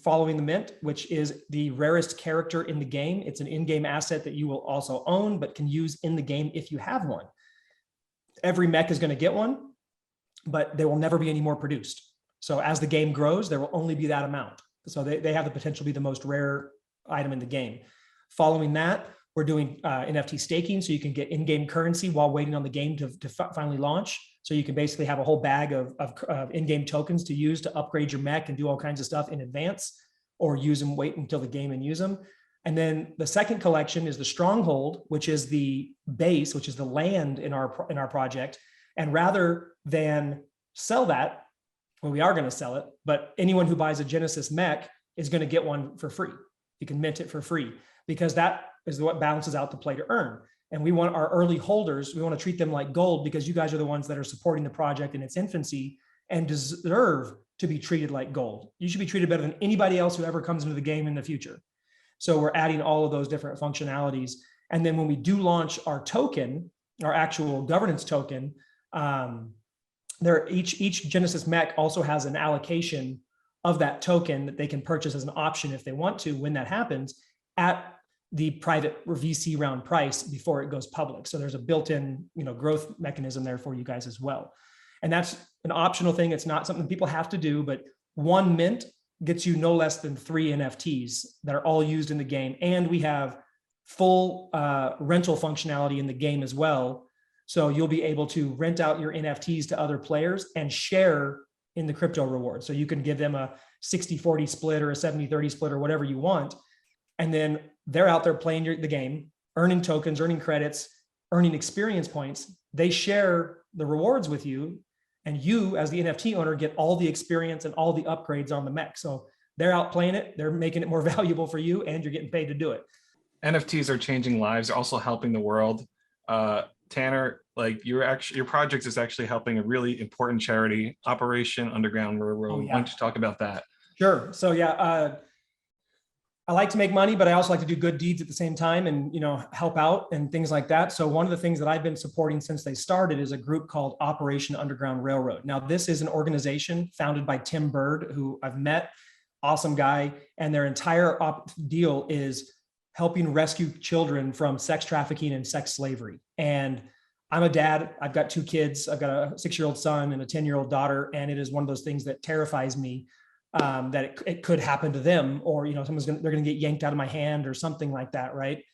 Speaker 5: following the mint, which is the rarest character in the game. It's an in-game asset that you will also own, but can use in the game if you have one. Every mech is going to get one, but there will never be any more produced. So as the game grows, there will only be that amount. So they have the potential to be the most rare item in the game. Following that, we're doing NFT staking, so you can get in-game currency while waiting on the game to finally launch. So you can basically have a whole bag of in-game tokens to use to upgrade your mech and do all kinds of stuff in advance, or use them, wait until the game and use them. And then the second collection is the stronghold, which is the base, which is the land in our project. And rather than sell that, well, we are going to sell it, but anyone who buys a Genesis mech is going to get one for free. You can mint it for free, because that is what balances out the play to earn. And we want our early holders, we want to treat them like gold, because you guys are the ones that are supporting the project in its infancy. and deserve to be treated like gold. You should be treated better than anybody else who ever comes into the game in the future. So we're adding all of those different functionalities. And then when we do launch our token, our actual governance token, each Genesis mech also has an allocation of that token that they can purchase as an option if they want to, when that happens, at the private or VC round price before it goes public. So there's a built-in, growth mechanism there for you guys as well. And that's an optional thing. It's not something people have to do, but one mint gets you no less than 3 NFTs that are all used in the game. And we have full rental functionality in the game as well. So you'll be able to rent out your NFTs to other players and share in the crypto reward. So you can give them a 60-40 split or a 70-30 split or whatever you want. And then they're out there playing the game, earning tokens, earning credits, earning experience points. They share the rewards with you. And you, as the NFT owner, get all the experience and all the upgrades on the mech. So they're out playing it. They're making it more valuable for you, and you're getting paid to do it.
Speaker 2: NFTs are changing lives. They're also helping the world. Tanner, your project is actually helping a really important charity, Operation Underground Railroad.
Speaker 5: Oh, yeah.
Speaker 2: Why don't you talk about that?
Speaker 5: Sure. So I like to make money, but I also like to do good deeds at the same time and, help out and things like that. So one of the things that I've been supporting since they started is a group called Operation Underground Railroad. Now, this is an organization founded by Tim Bird, who I've met, awesome guy. And their entire deal is helping rescue children from sex trafficking and sex slavery. And I'm a dad. I've got 2 kids. I've got a 6-year-old son and a 10-year-old daughter. And it is one of those things that terrifies me, that it could happen to them, or they're going to get yanked out of my hand or something like that, right?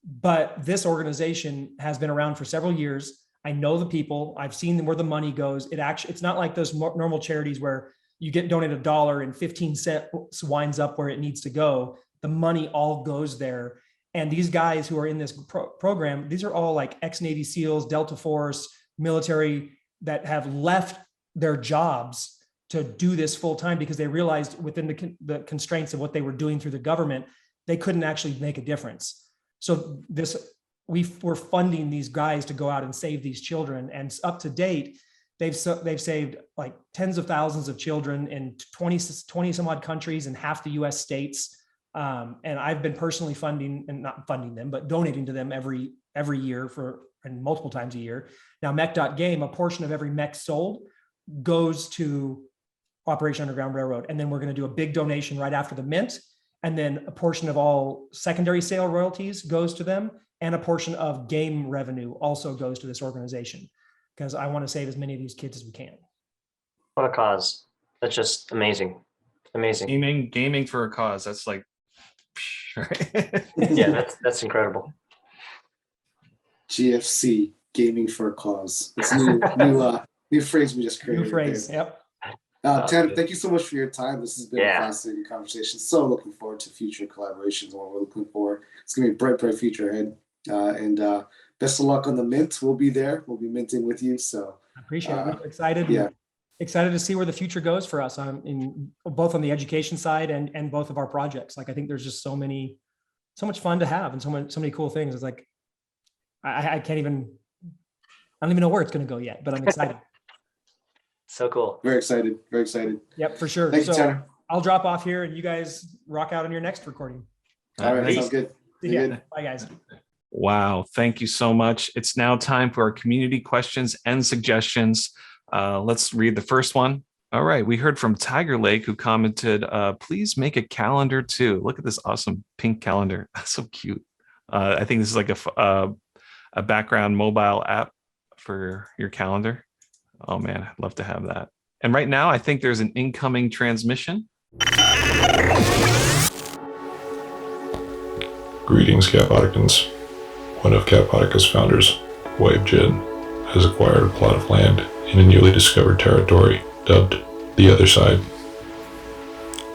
Speaker 5: But this organization has been around for several years. I know the people. I've seen where the money goes. It's not like those normal charities where you get donated $1 and 15 cents winds up where it needs to go. The money all goes there. And these guys who are in this program, these are all like ex-Navy SEALs, Delta Force, military that have left their jobs to do this full time because they realized within the constraints of what they were doing through the government, they couldn't actually make a difference. So we're funding these guys to go out and save these children. And up to date, they've saved like tens of thousands of children in 20 some odd countries and half the US states. And I've been personally funding, and not funding them, but donating to them every year and multiple times a year. Now, Mech.Game, a portion of every mech sold goes to Operation Underground Railroad. And then we're going to do a big donation right after the mint. And then a portion of all secondary sale royalties goes to them. And a portion of game revenue also goes to this organization, because I want to save as many of these kids as we can.
Speaker 3: What a cause. That's just amazing. Amazing.
Speaker 2: Gaming for a cause. That's like,
Speaker 3: yeah, that's incredible.
Speaker 1: GFC, gaming for a cause. It's a new phrase we just created.
Speaker 5: New phrase, yep.
Speaker 1: Tanner, thank you so much for your time. This has been a fascinating conversation. So looking forward to future collaborations. What we're looking for, it's going to be a bright future ahead. And best of luck on the mint. We'll be there. We'll be minting with you. So
Speaker 5: I appreciate it. We're excited.
Speaker 1: Yeah.
Speaker 5: Excited to see where the future goes for us in both on the education side and both of our projects. Like, I think there's just so much fun to have and so many cool things. It's like, I don't even know where it's going to go yet, but I'm excited.
Speaker 3: So cool.
Speaker 1: Very excited. Very excited.
Speaker 5: Yep, for sure.
Speaker 1: Thank you, Tanner.
Speaker 5: I'll drop off here and you guys rock out on your next recording.
Speaker 1: All right. Sounds good.
Speaker 5: See ya. Bye, guys.
Speaker 2: Wow. Thank you so much. It's now time for our community questions and suggestions. Let's read the first one. All right. We heard from Tiger Lake, who commented, please make a calendar too. Look at this awesome pink calendar. That's so cute. I think this is like a background mobile app for your calendar. Oh man, I'd love to have that. And right now, I think there's an incoming transmission.
Speaker 6: Greetings, Catboticans. One of Catbotica's founders, Wave Jin, has acquired a plot of land in a newly discovered territory dubbed the Other Side.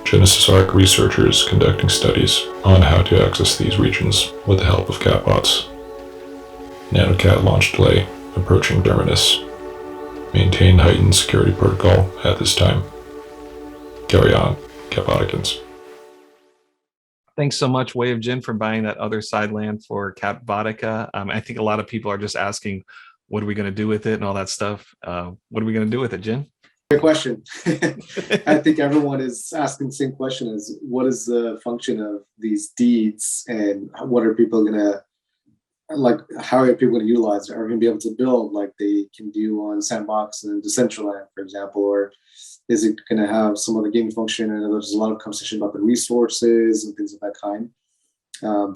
Speaker 6: Genesis Arc researchers conducting studies on how to access these regions with the help of catbots. NanoCat launch delay approaching Terminus. Maintain heightened security protocol at this time. Carry on, Catboticans.
Speaker 2: Thanks so much, Wave Jin, for buying that Other Side land for Catbotica. I think a lot of people are just asking, what are we going to do with it and all that stuff. What are we going to do with it, Jin?
Speaker 1: Great question. I think everyone is asking the same question: is what is the function of these deeds, and what are people gonna like? How are people gonna utilize it? Are we gonna be able to build like they can do on Sandbox and Decentraland, for example, or is it gonna have some other gaming function? And there's a lot of conversation about the resources and things of that kind.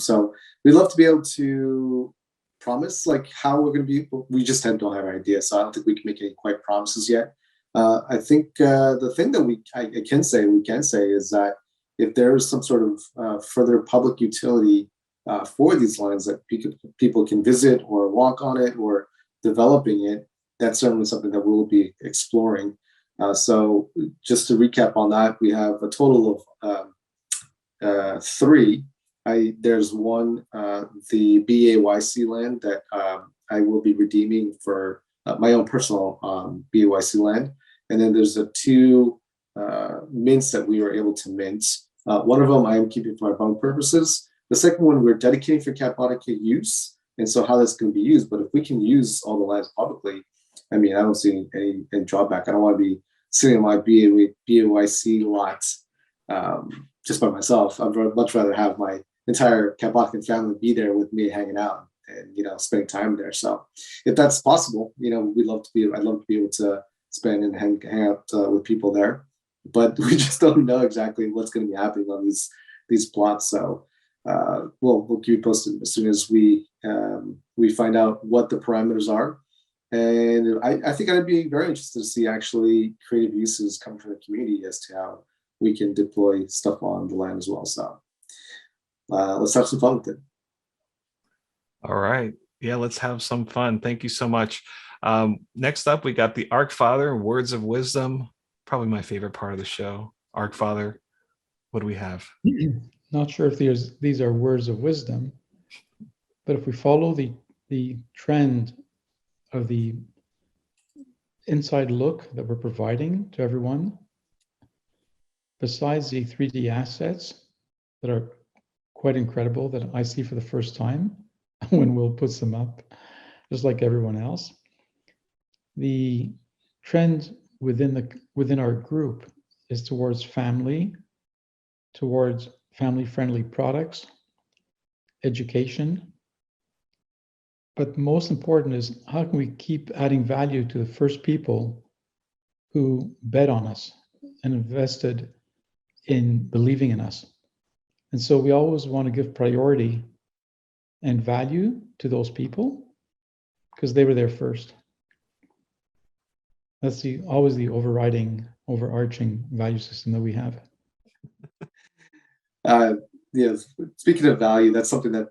Speaker 1: So we'd love to be able to promise like how we're going to be. We just don't have an idea, so I don't think we can make any quite promises yet. I think the thing that we can say is that if there is some sort of further public utility for these lines that people can visit or walk on it or developing it, that's certainly something that we'll be exploring. So just to recap on that, we have a total of 3. There's one, the BAYC land that I will be redeeming for my own personal BAYC land. And then there's 2 mints that we were able to mint. One of them I am keeping for my own purposes. The second one we're dedicating for Catbot use. And so how that's going to be used. But if we can use all the lands publicly, I mean, I don't see any drawback. I don't want to be sitting on my BAYC lot just by myself. I'd much rather have my entire Catbot family be there with me hanging out and, spending time there. So if that's possible, I'd love to be able to spend and hang out with people there, but we just don't know exactly what's going to be happening on these plots. So we'll keep you posted as soon as we find out what the parameters are. And I think I'd be very interested to see actually creative uses coming from the community as to how we can deploy stuff on the land as well. So let's have some fun with it.
Speaker 2: All right. Yeah, let's have some fun. Thank you so much. Next up, we got the Arc Father, Words of Wisdom. Probably my favorite part of the show. Arc Father, what do we have?
Speaker 7: Not sure if these are words of wisdom, but if we follow the trend of the inside look that we're providing to everyone, besides the 3D assets that are quite incredible that I see for the first time when Will puts them up, just like everyone else. The trend within our group is towards family-friendly products, education. But most important is how can we keep adding value to the first people who bet on us and invested in believing in us. And so we always want to give priority and value to those people because they were there first. That's always the overarching value system that we have.
Speaker 1: Speaking of value, that's something that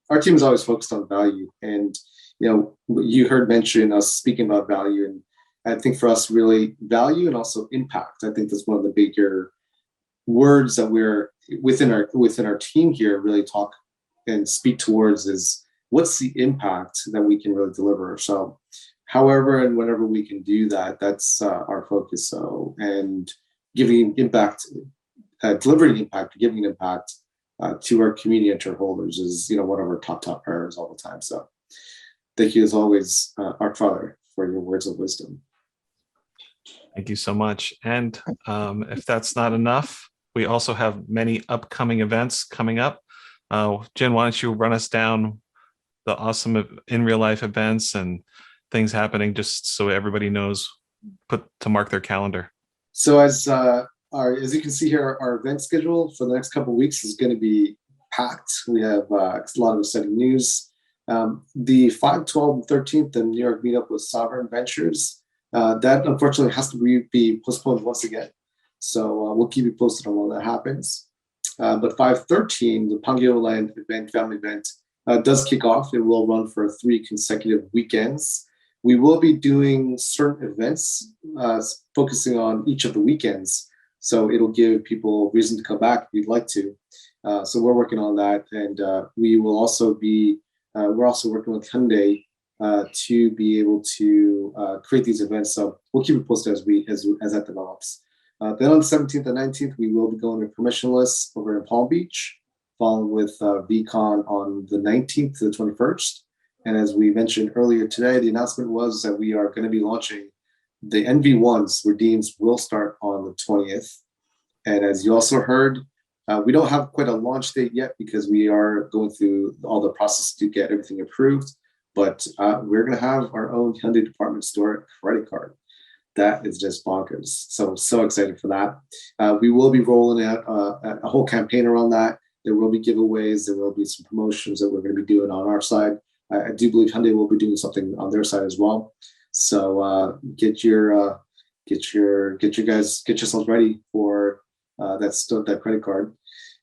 Speaker 1: our team is always focused on value. And, you heard mention us speaking about value. And I think for us, really value and also impact. I think that's one of the bigger words that we're within our team here really talk and speak towards is what's the impact that we can really deliver. So however and whenever we can do that, that's our focus. So, and giving impact, delivering impact, giving impact to our community and shareholders is, one of our top priorities all the time. So thank you as always, Arc Father, for your words of wisdom.
Speaker 2: Thank you so much. And if that's not enough, we also have many upcoming events coming up. Jen, why don't you run us down the awesome in real life events and things happening just so everybody knows, to mark their calendar. So
Speaker 1: as you can see here, our event schedule for the next couple of weeks is going to be packed. We have a lot of exciting news. The 5, 12, and 13th, the New York meetup with Sovereign Ventures, that unfortunately has to be postponed once again. So we'll keep you posted on when that happens. But 5/13, the Pangyo Land event, family event, does kick off. It will run for 3 consecutive weekends. We will be doing certain events focusing on each of the weekends. So it'll give people reason to come back if you'd like to. So we're working on that. And we will also be, we're also working with Hyundai to be able to create these events. So we'll keep it posted as that develops. Then on the 17th and 19th, we will be going to permissionless over in Palm Beach, followed with VCon on the 19th to the 21st. And as we mentioned earlier today, the announcement was that we are going to be launching the NV1s redeems will start on the 20th. And as you also heard, we don't have quite a launch date yet because we are going through all the process to get everything approved. But we're going to have our own Hyundai department store credit card. That is just bonkers. So excited for that. We will be rolling out a whole campaign around that. There will be giveaways. There will be some promotions that we're going to be doing on our side. I do believe Hyundai will be doing something on their side as well. So get yourselves ready for that credit card.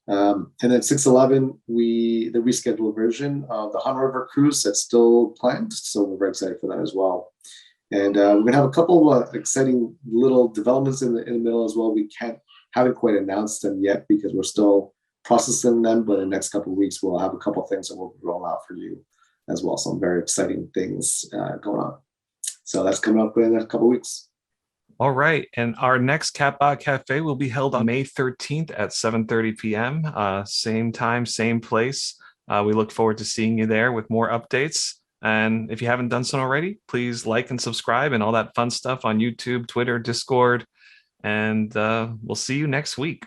Speaker 1: And then 6/11, the rescheduled version of the Han River cruise that's still planned. So we're very excited for that as well. And we're gonna have a couple of exciting little developments in the middle as well. We haven't quite announced them yet because we're still processing them. But in the next couple of weeks, we'll have a couple of things that we'll roll out for you as well. Some very exciting things going on. So that's coming up in a couple of weeks.
Speaker 2: All right. And our next Catbot Cafe will be held on May 13th at 7:30 p.m. Same time, same place. We look forward to seeing you there with more updates. And if you haven't done so already, please like and subscribe and all that fun stuff on YouTube, Twitter, Discord. And we'll see you next week.